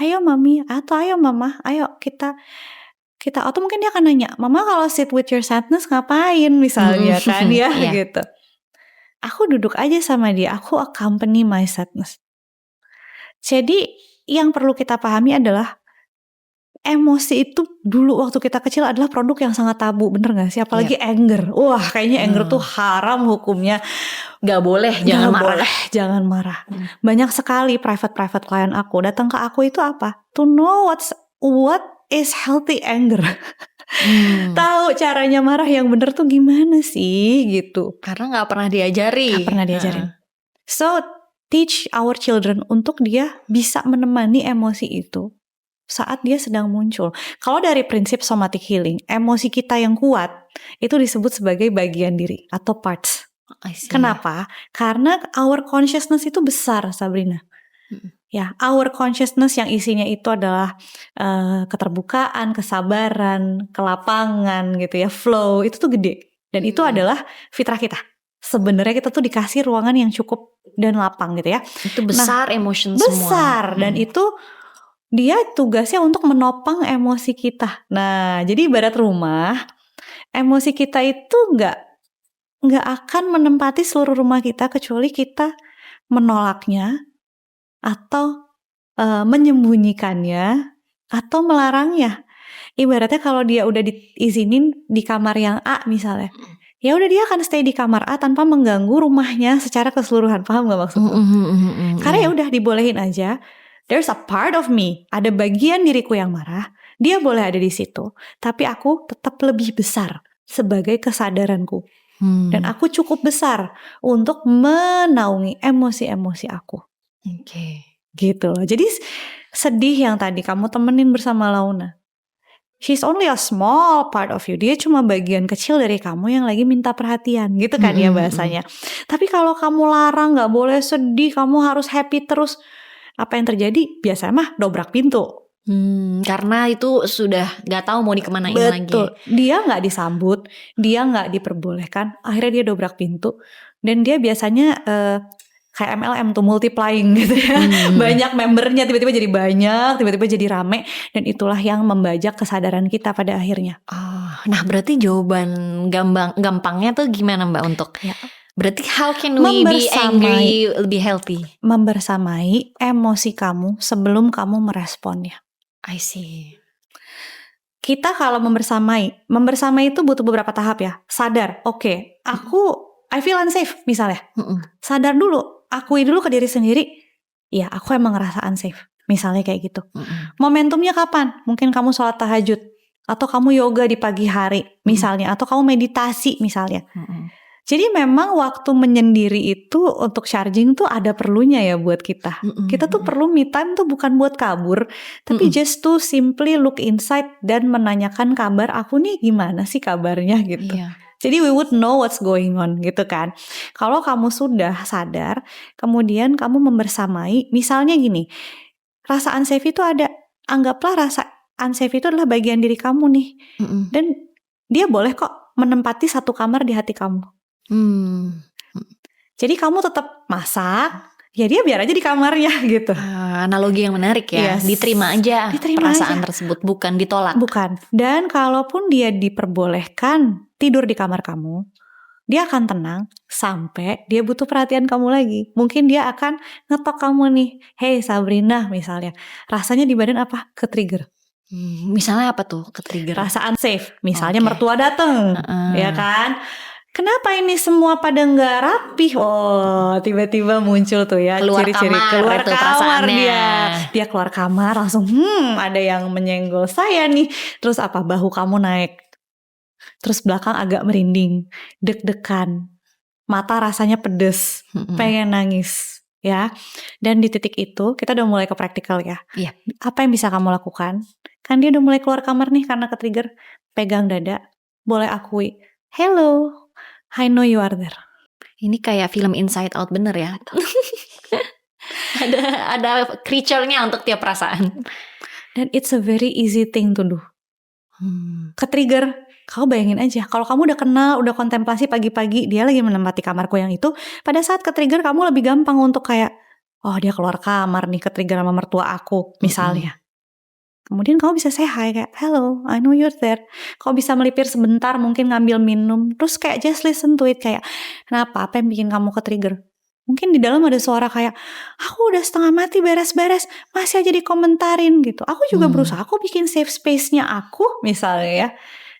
Ayo mami, atau ayo mama, ayo kita atau mungkin dia akan nanya, mama kalau sit with your sadness ngapain misalnya kan ya gitu. Aku duduk aja sama dia, aku accompany my sadness. Jadi yang perlu kita pahami adalah emosi itu dulu waktu kita kecil adalah produk yang sangat tabu, bener gak sih? Apalagi anger. Wah kayaknya anger tuh haram hukumnya. Gak boleh, jangan marah. Banyak sekali private klien aku datang ke aku itu apa? To know what is healthy anger. Tahu caranya marah yang bener tuh gimana sih gitu. Karena gak pernah diajarin. So teach our children untuk dia bisa menemani emosi itu saat dia sedang muncul. Kalau dari prinsip somatic healing, emosi kita yang kuat itu disebut sebagai bagian diri atau parts. Kenapa? Karena our consciousness itu besar, Sabrina. Ya, our consciousness yang isinya itu adalah keterbukaan, kesabaran, kelapangan gitu ya, flow, itu tuh gede. Dan itu adalah fitrah kita. Sebenarnya kita tuh dikasih ruangan yang cukup dan lapang gitu ya. Itu besar emotion semua. Besar, dan itu dia tugasnya untuk menopang emosi kita. Nah, jadi ibarat rumah, emosi kita itu nggak akan menempati seluruh rumah kita kecuali kita menolaknya atau menyembunyikannya atau melarangnya. Ibaratnya kalau dia udah diizinin di kamar yang A misalnya, ya udah dia akan stay di kamar A tanpa mengganggu rumahnya secara keseluruhan. Paham gak maksudku? Karena ya udah dibolehin aja. There's a part of me, ada bagian diriku yang marah, dia boleh ada di situ, tapi aku tetap lebih besar sebagai kesadaranku. Dan aku cukup besar untuk menaungi emosi-emosi aku. Gitu loh. Jadi sedih yang tadi kamu temenin bersama Launa. She's only a small part of you. Dia cuma bagian kecil dari kamu yang lagi minta perhatian. Gitu kan ya bahasanya. Tapi kalau kamu larang, gak boleh sedih, kamu harus happy terus. Apa yang terjadi? Biasanya mah dobrak pintu. Karena itu sudah gak tahu mau dikemanain lagi. Betul. Dia gak disambut, dia gak diperbolehkan. Akhirnya dia dobrak pintu. Dan dia biasanya kayak MLM tuh multiplying gitu ya. Banyak membernya tiba-tiba jadi banyak, tiba-tiba jadi rame. Dan itulah yang membajak kesadaran kita pada akhirnya. Nah berarti jawaban gampangnya tuh gimana Mbak untuk berarti how can we be angry lebih healthy? Membersamai emosi kamu sebelum kamu meresponnya. I see. Kita kalau membersamai itu butuh beberapa tahap ya. Sadar, oke, I feel unsafe misalnya. Sadar dulu, akui dulu ke diri sendiri, ya aku emang ngerasa unsafe. Misalnya kayak gitu. Momentumnya kapan? Mungkin kamu sholat tahajud, atau kamu yoga di pagi hari misalnya, atau kamu meditasi misalnya. Jadi memang waktu menyendiri itu untuk charging tuh ada perlunya ya buat kita. Kita tuh perlu me time tuh bukan buat kabur, tapi just to simply look inside dan menanyakan kabar aku nih gimana sih kabarnya gitu. Jadi we would know what's going on gitu kan. Kalau kamu sudah sadar, kemudian kamu membersamai, misalnya gini, rasa unsafe itu ada. Anggaplah rasa unsafe itu adalah bagian diri kamu nih. Dan dia boleh kok menempati satu kamar di hati kamu. Jadi kamu tetap masak, ya dia biar aja di kamarnya gitu. Analogi yang menarik ya. Yes. Diterima aja perasaan aja. tersebut, bukan ditolak. Bukan. Dan kalaupun dia diperbolehkan tidur di kamar kamu, dia akan tenang sampai dia butuh perhatian kamu lagi. Mungkin dia akan ngetok kamu nih, hey Sabrina misalnya, rasanya di badan apa? Ke-trigger. Misalnya apa tuh ke-trigger? Rasa unsafe, misalnya mertua dateng, ya kan? Kenapa ini semua pada nggak rapih? Oh, tiba-tiba muncul tuh ya ciri-ciri keluar kamar dia keluar kamar langsung ada yang menyenggol saya nih. Terus apa, bahu kamu naik, terus belakang agak merinding, deg-degan, mata rasanya pedes, pengen nangis, ya. Dan di titik itu kita udah mulai ke praktikal ya. Apa yang bisa kamu lakukan? Kan dia udah mulai keluar kamar nih karena ke-trigger. Pegang dada, boleh akui, hello, I know you are there. Ini kayak film Inside Out bener ya. ada creature-nya untuk tiap perasaan. Dan it's a very easy thing to do. Ke-trigger, kau bayangin aja, kalau kamu udah kenal, udah kontemplasi pagi-pagi, dia lagi menempati kamarku yang itu, pada saat ke-trigger kamu lebih gampang untuk kayak, oh dia keluar kamar nih, ke-trigger sama mertua aku, misalnya. Kemudian kamu bisa say hi kayak, hello, I know you're there. Kau bisa melipir sebentar, mungkin ngambil minum, terus kayak just listen to it, kayak, kenapa, apa yang bikin kamu ke-trigger? Mungkin di dalam ada suara kayak, aku udah setengah mati beres-beres, masih aja dikomentarin gitu. Aku juga berusaha, aku bikin safe space-nya aku, misalnya ya.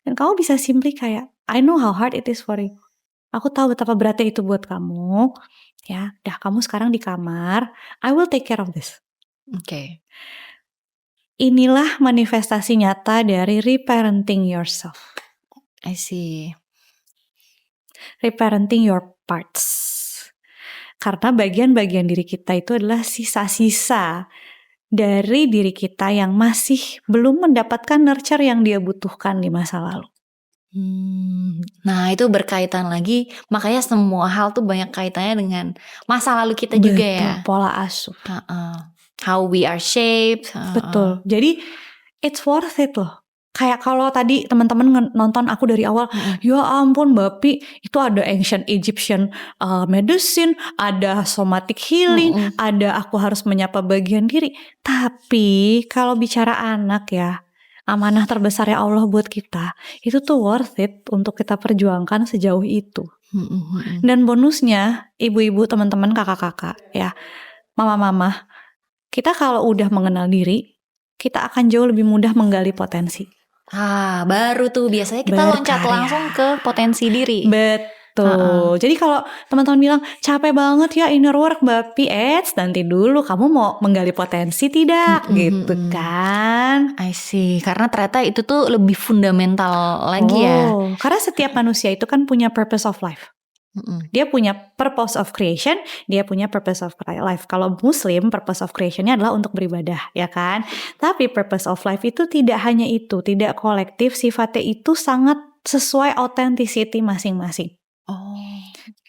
Dan kamu bisa simply kayak, I know how hard it is for you. Aku tahu betapa beratnya itu buat kamu. Ya, dah kamu sekarang di kamar, I will take care of this. Inilah manifestasi nyata dari reparenting yourself. I see. Reparenting your parts. Karena bagian-bagian diri kita itu adalah sisa-sisa dari diri kita yang masih belum mendapatkan nurture yang dia butuhkan di masa lalu. Nah itu berkaitan lagi, makanya semua hal tuh banyak kaitannya dengan masa lalu kita juga ya. Pola asuh. How we are shaped. Betul. Jadi it's worth it loh. Kayak kalau tadi teman-teman nonton aku dari awal, ya ampun Mbak Pi, itu ada ancient Egyptian medicine, ada somatic healing, ada aku harus menyapa bagian diri. Tapi kalau bicara anak ya, amanah terbesar ya Allah buat kita, itu tuh worth it untuk kita perjuangkan sejauh itu. Dan bonusnya, ibu-ibu, teman-teman, kakak-kakak ya, mama-mama, kita kalau udah mengenal diri, kita akan jauh lebih mudah menggali potensi. Baru tuh biasanya kita loncat langsung ke potensi diri. Betul. Jadi kalau teman-teman bilang capek banget ya inner work Mbak Pi, nanti dulu kamu mau menggali potensi tidak? Gitu kan? I see. Karena ternyata itu tuh lebih fundamental lagi ya. Karena setiap manusia itu kan punya purpose of life. Dia punya purpose of creation, dia punya purpose of life. Kalau Muslim, purpose of creationnya adalah untuk beribadah, ya kan? Tapi purpose of life itu tidak hanya itu, tidak kolektif, sifatnya itu sangat sesuai authenticity masing-masing.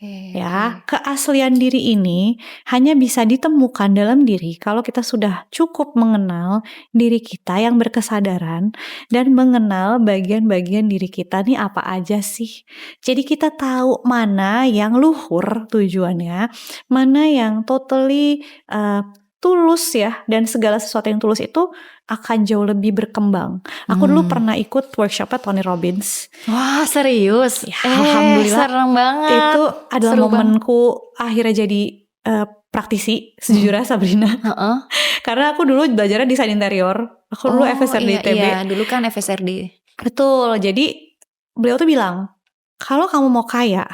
Ya, keaslian diri ini hanya bisa ditemukan dalam diri kalau kita sudah cukup mengenal diri kita yang berkesadaran dan mengenal bagian-bagian diri kita nih apa aja sih. Jadi kita tahu mana yang luhur tujuannya, mana yang totally tulus ya, dan segala sesuatu yang tulus itu akan jauh lebih berkembang. Aku dulu pernah ikut workshopnya Tony Robbins. Wah serius? Ya, alhamdulillah. Serem banget. Itu adalah momenku akhirnya jadi praktisi sejujurnya Sabrina. Karena aku dulu belajarnya desain interior. Aku dulu FSRD ITB. Iya, dulu kan FSRD. Betul. Jadi beliau tuh bilang, kalau kamu mau kaya,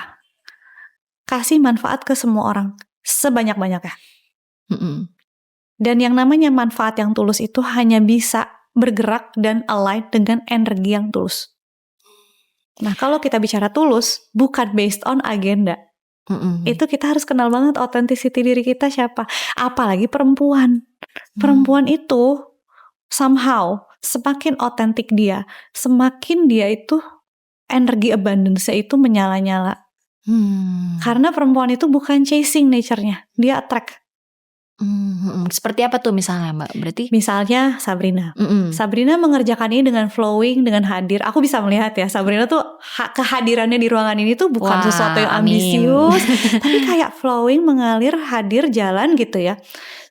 kasih manfaat ke semua orang sebanyak-banyaknya. Dan yang namanya manfaat yang tulus itu hanya bisa bergerak dan align dengan energi yang tulus. Nah kalau kita bicara tulus, bukan based on agenda. Itu kita harus kenal banget authenticity diri kita siapa. Apalagi perempuan. Perempuan itu somehow semakin otentik dia, semakin dia itu energi abundance-nya itu menyala-nyala. Karena perempuan itu bukan chasing nature-nya, dia attract. Seperti apa tuh misalnya Mbak? Berarti Misalnya Sabrina. mm-mm. Sabrina mengerjakan ini dengan flowing, dengan hadir. Aku bisa melihat ya, Sabrina tuh kehadirannya di ruangan ini tuh bukan Wah, sesuatu yang amin. ambisius, tapi kayak flowing, mengalir, hadir, jalan gitu ya.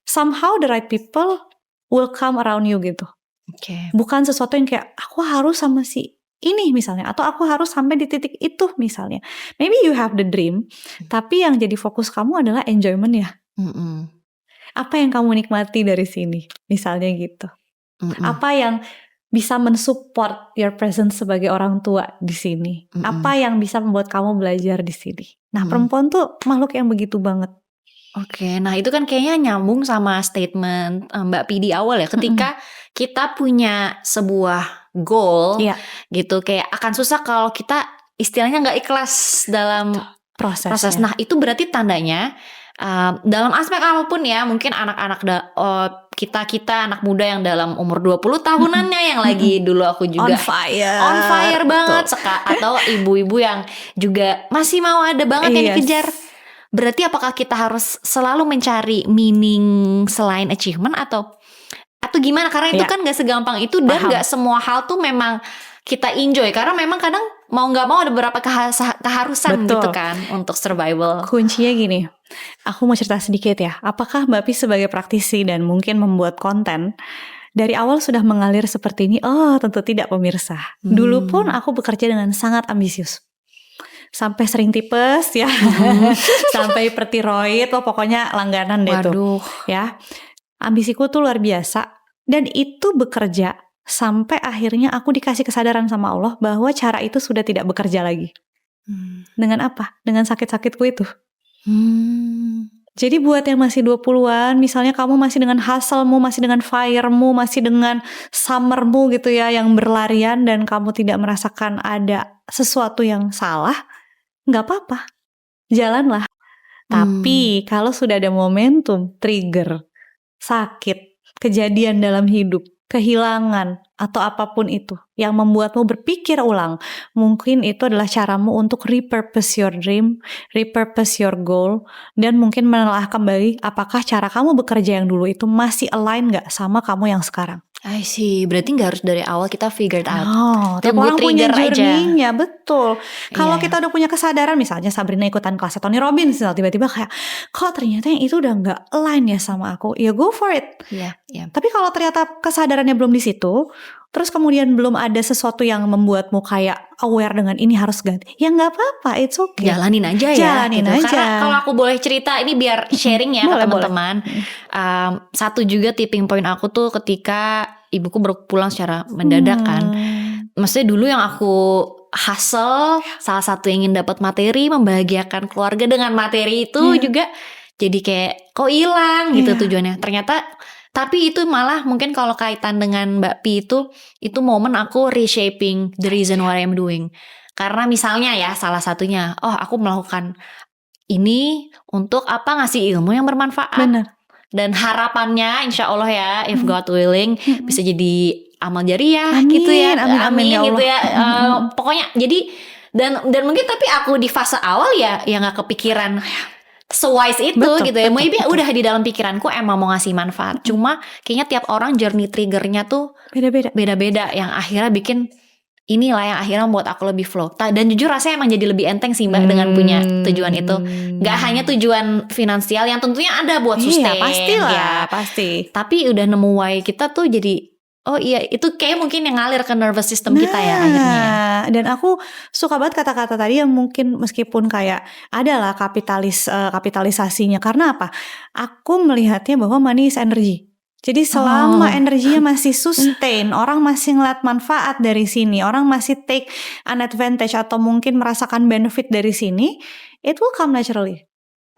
Somehow the right people will come around you gitu. Oke. Bukan sesuatu yang kayak aku harus sama si ini misalnya, atau aku harus sampai di titik itu misalnya. Maybe you have the dream, tapi yang jadi fokus kamu adalah enjoyment ya. Mm-mm. Apa yang kamu nikmati dari sini, misalnya gitu. Mm-mm. Apa yang bisa mensupport your presence sebagai orang tua di sini? Apa yang bisa membuat kamu belajar di sini? Nah, perempuan tuh makhluk yang begitu banget. Oke, nah itu kan kayaknya nyambung sama statement Mbak Pi di awal ya. Ketika kita punya sebuah goal Iya. gitu, kayak akan susah kalau kita istilahnya nggak ikhlas dalam proses. Prosesnya. Nah itu berarti tandanya dalam aspek apapun ya, mungkin anak-anak kita anak muda yang dalam umur 20 tahunannya yang lagi dulu aku juga on fire banget atau ibu-ibu yang juga masih mau ada banget yang dikejar. Berarti apakah kita harus selalu mencari meaning selain achievement atau gimana? Karena itu kan gak segampang itu dan gak semua hal tuh memang kita enjoy. Karena memang kadang mau gak mau ada beberapa keharusan gitu kan untuk survival. Kuncinya gini, aku mau cerita sedikit ya. Apakah Mbak Pi sebagai praktisi dan mungkin membuat konten dari awal sudah mengalir seperti ini? Oh, tentu tidak pemirsa. Dulu pun aku bekerja dengan sangat ambisius. Sampai sering tipes ya. Sampai hipertiroid, pokoknya langganan deh tuh. Ya. Ambisiku tuh luar biasa. Dan itu bekerja sampai akhirnya aku dikasih kesadaran sama Allah bahwa cara itu sudah tidak bekerja lagi. Dengan apa? Dengan sakit-sakitku itu. Jadi buat yang masih 20-an, misalnya kamu masih dengan hustle-mu, masih dengan fire-mu, masih dengan summer-mu gitu ya, yang berlarian dan kamu tidak merasakan ada sesuatu yang salah, gak apa-apa. Jalanlah. Tapi kalau sudah ada momentum, trigger, sakit, kejadian dalam hidup, kehilangan, atau apapun itu yang membuatmu berpikir ulang, mungkin itu adalah caramu untuk repurpose your dream, repurpose your goal, dan mungkin menelaah kembali apakah cara kamu bekerja yang dulu itu masih align gak sama kamu yang sekarang. I see, berarti gak harus dari awal kita figured out. Tiap orang punya journey-nya, betul. Kalau Iya. kita udah punya kesadaran, misalnya Sabrina ikutan kelasnya Tony Robbins, tiba-tiba kayak, kok ternyata yang itu udah gak align ya sama aku, ya go for it. Iya. Tapi kalau ternyata kesadarannya belum di situ, terus kemudian belum ada sesuatu yang membuatmu kayak aware dengan ini harus ganti, ya nggak apa-apa, it's okay. Jalanin aja ya. Jalanin gitu. aja. Karena kalau aku boleh cerita ini biar sharing ya ke Boleh, teman-teman. Satu juga tipping point aku tuh ketika ibuku baru pulang secara mendadak kan. Maksudnya dulu yang aku hustle, salah satu yang ingin dapat materi, membahagiakan keluarga dengan materi itu juga jadi kayak kok hilang gitu tujuannya. Ternyata tapi itu malah mungkin kalau kaitan dengan Mbak Pi itu momen aku reshaping the reason why I'm doing. Karena misalnya ya salah satunya, aku melakukan ini untuk apa, ngasih ilmu yang bermanfaat. Benar. Dan harapannya insya Allah ya, if God willing, bisa jadi amal jariah Amin, gitu ya. amin ya gitu Allah. ya. Pokoknya jadi dan mungkin tapi aku di fase awal ya gak kepikiran sewise itu Betul, gitu ya. betul, Maybe betul. udah di dalam pikiranku emang mau ngasih manfaat. Cuma kayaknya tiap orang journey triggernya tuh beda-beda yang akhirnya bikin inilah yang akhirnya membuat aku lebih flow. Dan jujur rasanya emang jadi lebih enteng sih Mbak dengan punya tujuan itu. Gak hanya tujuan finansial yang tentunya ada buat sustain. Iya, pastilah, ya. pasti. Tapi udah nemu why kita tuh jadi oh iya itu kayak mungkin yang ngalir ke nervous system kita ya akhirnya. Dan aku suka banget kata-kata tadi yang mungkin meskipun kayak adalah kapitalisasinya. Karena apa? Aku melihatnya bahwa money is energy. Jadi selama energinya masih sustain, orang masih ngeliat manfaat dari sini, orang masih take an advantage atau mungkin merasakan benefit dari sini, it will come naturally.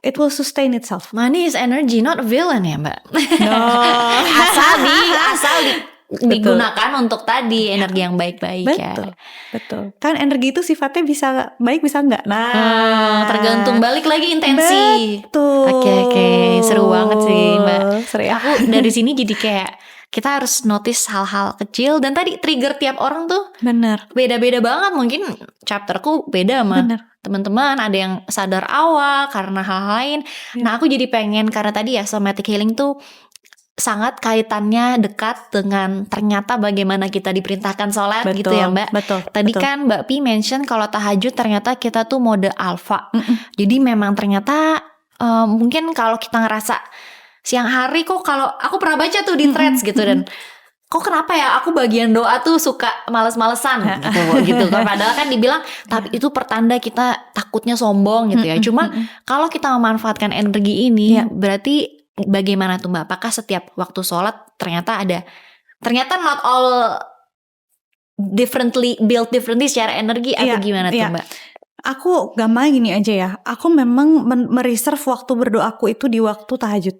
It will sustain itself. Money is energy, not a villain ya Mbak. No. asal digunakan untuk tadi energi yang baik-baik ya. Betul. Kan energi itu sifatnya bisa baik bisa enggak. Nah, tergantung balik lagi intensi. Betul. Oke, seru banget sih Mbak. Seru ya. Aku dari sini jadi kayak kita harus notice hal-hal kecil. Dan tadi trigger tiap orang tuh Bener. beda-beda banget. Mungkin chapterku beda sama Bener. teman-teman. Ada yang sadar awal karena hal lain. Iya. Nah aku jadi pengen, karena tadi ya somatic healing tuh sangat kaitannya dekat dengan ternyata bagaimana kita diperintahkan sholat gitu ya Mbak. Betul. Tadi betul. kan Mbak Pi mention kalau tahajud ternyata kita tuh mode alpha. Jadi memang ternyata mungkin kalau kita ngerasa siang hari kok, kalau aku pernah baca tuh di threads gitu, dan kok kenapa ya aku bagian doa tuh suka males-malesan gitu kan, padahal kan dibilang tapi itu pertanda kita takutnya sombong gitu ya. Cuma kalau kita memanfaatkan energi ini berarti bagaimana tuh Mbak? Apakah setiap waktu sholat ternyata not all built differently secara energi atau gimana tuh Mbak? Aku gampang gini aja ya. Aku memang mereserve waktu berdoaku itu di waktu tahajud.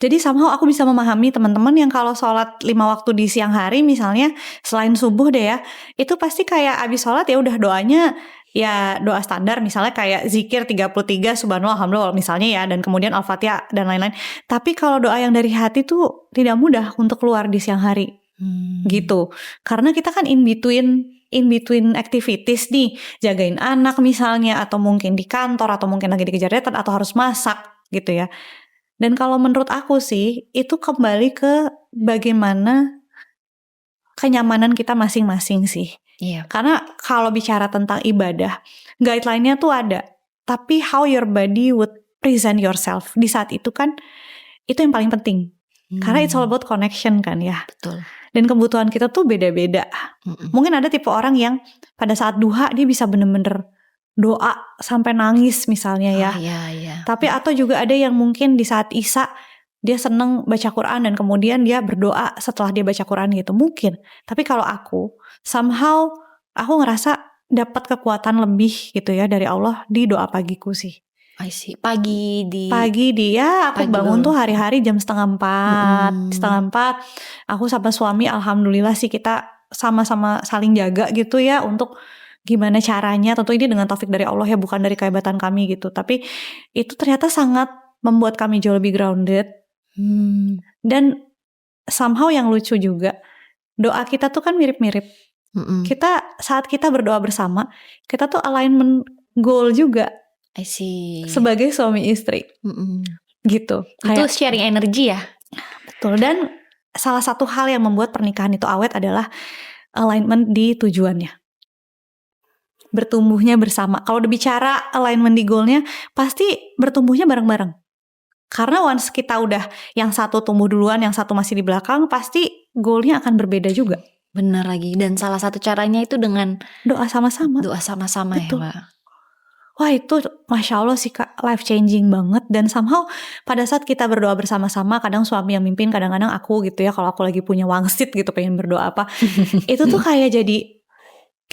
Jadi somehow aku bisa memahami teman-teman yang kalau sholat 5 waktu di siang hari misalnya, selain subuh deh ya, itu pasti kayak abis sholat ya udah doanya ya doa standar, misalnya kayak zikir 33 subhanallah alhamdulillah misalnya ya, dan kemudian al-fatihah dan lain-lain. Tapi kalau doa yang dari hati tuh tidak mudah untuk keluar di siang hari gitu, karena kita kan in between activities nih, jagain anak misalnya, atau mungkin di kantor, atau mungkin lagi dikejar deadline, atau harus masak gitu ya. Dan kalau menurut aku sih, itu kembali ke bagaimana kenyamanan kita masing-masing sih. Iya. Karena kalau bicara tentang ibadah, guideline-nya tuh ada. Tapi how your body would present yourself di saat itu kan, itu yang paling penting. Karena it's all about connection kan ya. Betul. Dan kebutuhan kita tuh beda-beda. Mungkin ada tipe orang yang pada saat duha dia bisa bener-bener doa sampai nangis misalnya ya. Iya. Tapi atau juga ada yang mungkin di saat Isya dia seneng baca Quran dan kemudian dia berdoa setelah dia baca Quran gitu, mungkin. Tapi kalau aku somehow aku ngerasa dapat kekuatan lebih gitu ya dari Allah di doa pagiku sih. I see. Pagi dia aku bangun tuh hari-hari jam 3:30. 3:30 aku sama suami alhamdulillah sih kita sama-sama saling jaga gitu ya untuk gimana caranya, tentu ini dengan taufik dari Allah ya, bukan dari kehebatan kami gitu. Tapi itu ternyata sangat membuat kami jauh lebih grounded. Dan somehow yang lucu juga, doa kita tuh kan mirip-mirip. Kita saat kita berdoa bersama, kita tuh alignment goal juga. I see. Sebagai suami istri. Gitu. Itu sharing energi ya? Betul. Dan salah satu hal yang membuat pernikahan itu awet adalah alignment di tujuannya. Bertumbuhnya bersama. Kalau udah bicara alignment di goalnya, pasti bertumbuhnya bareng-bareng. Karena once kita udah yang satu tumbuh duluan, yang satu masih di belakang, pasti goalnya akan berbeda juga. Benar lagi. Dan salah satu caranya itu dengan doa sama-sama. Doa sama-sama. Betul. Ya Mbak. Wah itu Masya Allah sih Kak, life changing banget. Dan somehow pada saat kita berdoa bersama-sama, kadang suami yang mimpin, kadang-kadang aku gitu ya, kalau aku lagi punya wangsit gitu pengen berdoa apa, itu tuh kayak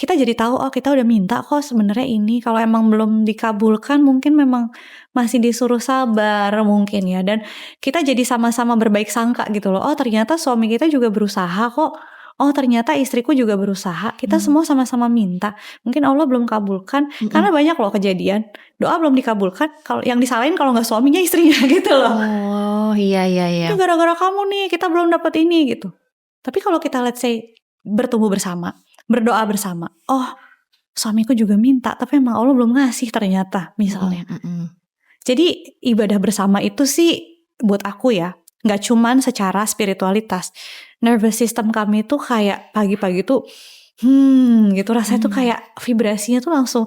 kita jadi tahu, oh kita udah minta kok sebenarnya ini. Kalau emang belum dikabulkan mungkin memang masih disuruh sabar mungkin ya. Dan kita jadi sama-sama berbaik sangka gitu loh. Oh ternyata suami kita juga berusaha kok. Oh ternyata istriku juga berusaha. Kita semua sama-sama minta. Mungkin Allah belum kabulkan. Karena banyak loh kejadian doa belum dikabulkan. Kalau yang disalahin kalau nggak suaminya, istrinya gitu loh. Oh iya. Itu gara-gara kamu nih kita belum dapat ini gitu. Tapi kalau kita let's say bertumbuh bersama, berdoa bersama, oh suamiku juga minta tapi emang Allah belum ngasih ternyata misalnya. Jadi ibadah bersama itu sih buat aku ya, gak cuman secara spiritualitas, nervous system kami tuh kayak pagi-pagi tuh gitu rasanya tuh kayak vibrasinya tuh langsung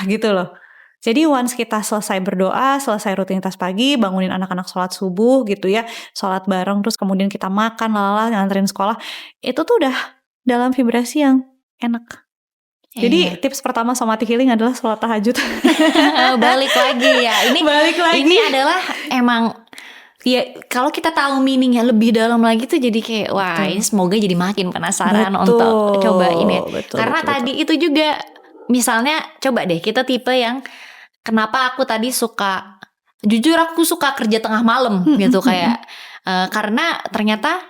gitu loh. Jadi once kita selesai berdoa, selesai rutinitas pagi, bangunin anak-anak sholat subuh gitu ya, sholat bareng, terus kemudian kita makan, nganterin sekolah, itu tuh udah dalam vibrasi yang enak. Jadi tips pertama somatic healing adalah sholat tahajud. Balik lagi ya. Ini adalah emang ya kalau kita tahu meaningnya lebih dalam lagi tuh jadi kayak wah ini semoga jadi makin penasaran untuk cobain ya. Karena tadi itu juga misalnya coba deh kita tipe yang kenapa aku tadi jujur aku suka kerja tengah malam gitu kayak karena ternyata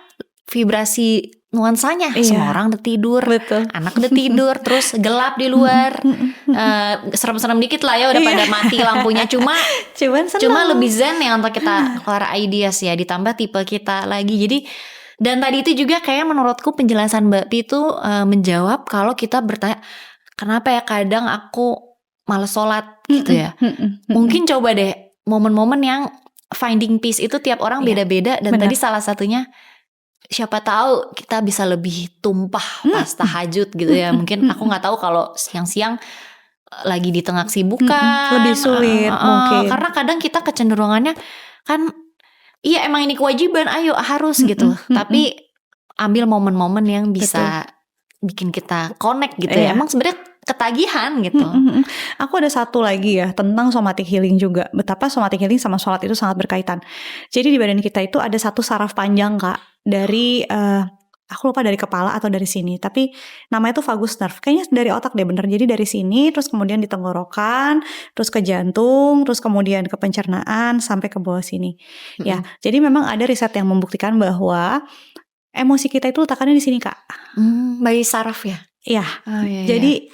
vibrasi nuansanya. Iya. Semua orang udah tidur, Betul. anak udah tidur, terus gelap di luar, serem-serem dikit lah ya, udah pada mati lampunya. Cuman seneng. Cuma lebih zen ya untuk kita keluar ideas ya, ditambah tipe kita lagi. Jadi dan tadi itu juga kayak menurutku penjelasan Mbak Pi itu menjawab kalau kita bertanya kenapa ya kadang aku males sholat gitu ya. Mungkin coba deh momen-momen yang finding peace itu tiap orang beda-beda. Dan benar. tadi salah satunya siapa tahu kita bisa lebih tumpah pas tahajud gitu ya. Mungkin aku gak tahu kalau siang-siang lagi di tengah kesibukan lebih sulit mungkin. Karena kadang kita kecenderungannya kan iya emang ini kewajiban, ayo harus gitu. Tapi ambil momen-momen yang bisa bikin kita connect gitu ya. Emang sebenarnya ketagihan gitu. Aku ada satu lagi ya tentang somatic healing juga. Betapa somatic healing sama sholat itu sangat berkaitan. Jadi di badan kita itu ada satu saraf panjang Kak. Dari aku lupa dari kepala atau dari sini, tapi namanya tuh vagus nerve. Kayaknya dari otak deh bener. Jadi dari sini terus kemudian di tenggorokan, terus ke jantung, terus kemudian ke pencernaan sampai ke bawah sini. Ya, jadi memang ada riset yang membuktikan bahwa emosi kita itu letakannya di sini Kak. By saraf ya? Iya. Jadi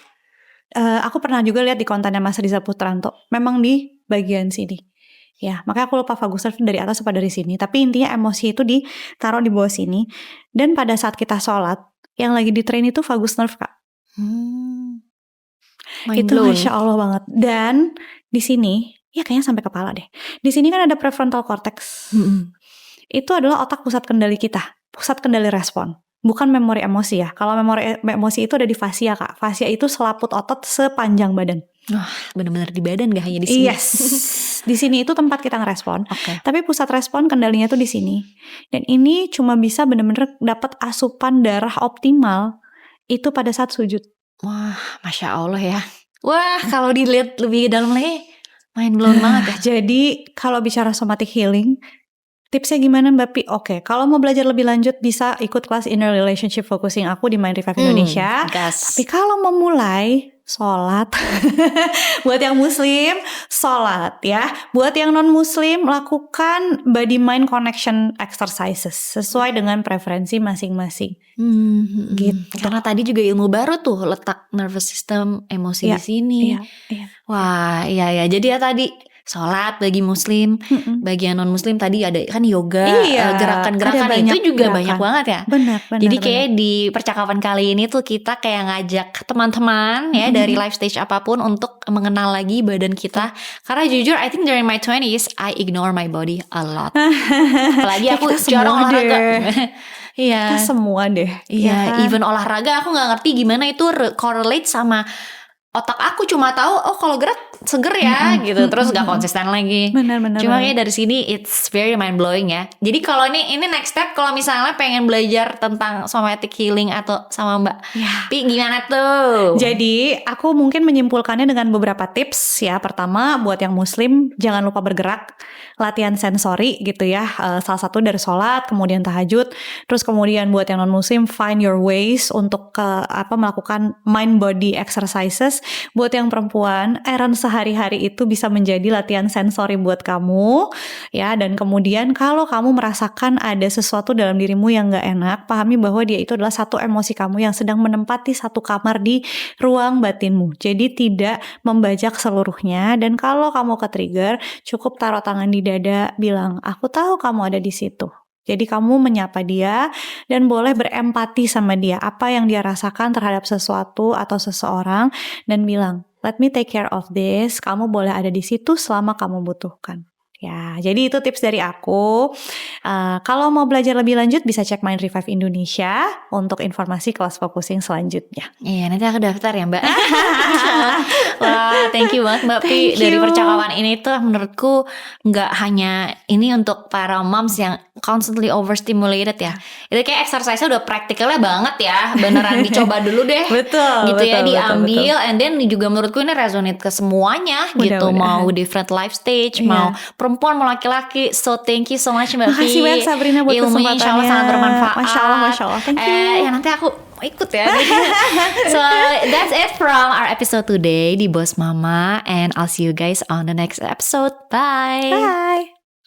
aku pernah juga lihat di kontennya Mas Riza Putranto, memang di bagian sini. Ya, makanya aku lupa vagus nerve dari atas apa dari sini. Tapi intinya emosi itu ditaruh di bawah sini. Dan pada saat kita sholat, yang lagi di train itu vagus nerve Kak. Itu Masya Allah banget. Dan di sini, ya kayaknya sampai kepala deh. Di sini kan ada prefrontal cortex. Itu adalah otak pusat kendali kita, pusat kendali respon. Bukan memori emosi ya. Kalau memori emosi itu ada di fascia Kak. Fascia itu selaput otot sepanjang badan. Wah, benar-benar di badan gak hanya di sini. Yes. Di sini itu tempat kita ngerespon. Tapi pusat respon kendalinya tuh di sini. Dan ini cuma bisa benar-benar dapat asupan darah optimal itu pada saat sujud. Wah, Masya Allah ya. Wah, kalau dilihat lebih dalam lagi, mind blown banget ya. Jadi kalau bicara somatic healing, tipsnya gimana Mbak Pi? Oke, kalau mau belajar lebih lanjut bisa ikut kelas Inner Relationship Focusing aku di Mind Revive Indonesia. Tapi kalau mau mulai sholat, buat yang muslim sholat ya, buat yang non muslim lakukan body mind connection exercises sesuai dengan preferensi masing-masing. Gitu. Karena tadi juga ilmu baru tuh, letak nervous system, emosi di sini. Wah, iya. Jadi ya tadi sholat bagi muslim, bagi yang non muslim tadi ada kan yoga, gerakan-gerakan itu juga banyak banget ya. Benar. Jadi kayak di percakapan kali ini tuh kita kayak ngajak teman-teman ya dari life stage apapun untuk mengenal lagi badan kita. Karena jujur I think during my 20s I ignore my body a lot. Apalagi aku jarang olahraga. Iya. Kita semua deh. Iya, even olahraga aku nggak ngerti gimana itu correlate sama otak aku, cuma tahu kalau gerak seger ya gitu, terus gak konsisten lagi. Benar. Cuma kayak dari sini it's very mind blowing ya. Jadi kalau ini next step kalau misalnya pengen belajar tentang somatic healing atau sama Mbak Pi gimana tuh? Jadi aku mungkin menyimpulkannya dengan beberapa tips ya. Pertama buat yang muslim jangan lupa bergerak, latihan sensori gitu ya. Salah satu dari sholat, kemudian tahajud. Terus kemudian buat yang non muslim find your ways untuk melakukan mind body exercises. Buat yang perempuan, errand sehari-hari itu bisa menjadi latihan sensori buat kamu ya. Dan kemudian kalau kamu merasakan ada sesuatu dalam dirimu yang gak enak, pahami bahwa dia itu adalah satu emosi kamu yang sedang menempati satu kamar di ruang batinmu. Jadi tidak membajak seluruhnya. Dan kalau kamu ke-trigger, cukup taruh tangan di dada, bilang aku tahu kamu ada di situ. Jadi kamu menyapa dia dan boleh berempati sama dia, apa yang dia rasakan terhadap sesuatu atau seseorang, dan bilang, let me take care of this, kamu boleh ada di situ selama kamu butuhkan. Ya, jadi itu tips dari aku. Kalau mau belajar lebih lanjut bisa cek Mind Revive Indonesia untuk informasi kelas focusing selanjutnya. Iya, nanti aku daftar ya Mbak. Wah, thank you banget Mbak Pi. Dari percakapan ini tuh menurutku nggak hanya ini untuk para moms yang constantly overstimulated ya. Itu kayak exercise-nya udah praktikalnya banget ya. Beneran dicoba dulu deh. Betul. Gitu ya, diambil. And then juga menurutku ini resonate ke semuanya gitu. Mau different life stage, mau perempuan mau laki-laki. So thank you so much Mbak Pi. Makasih banyak Sabrina buat ilmunya insya Allah sangat bermanfaat. Masya Allah. Thank you. Ya nanti aku ikut ya. So that's it from our episode today di Boss Mama, and I'll see you guys on the next episode. Bye.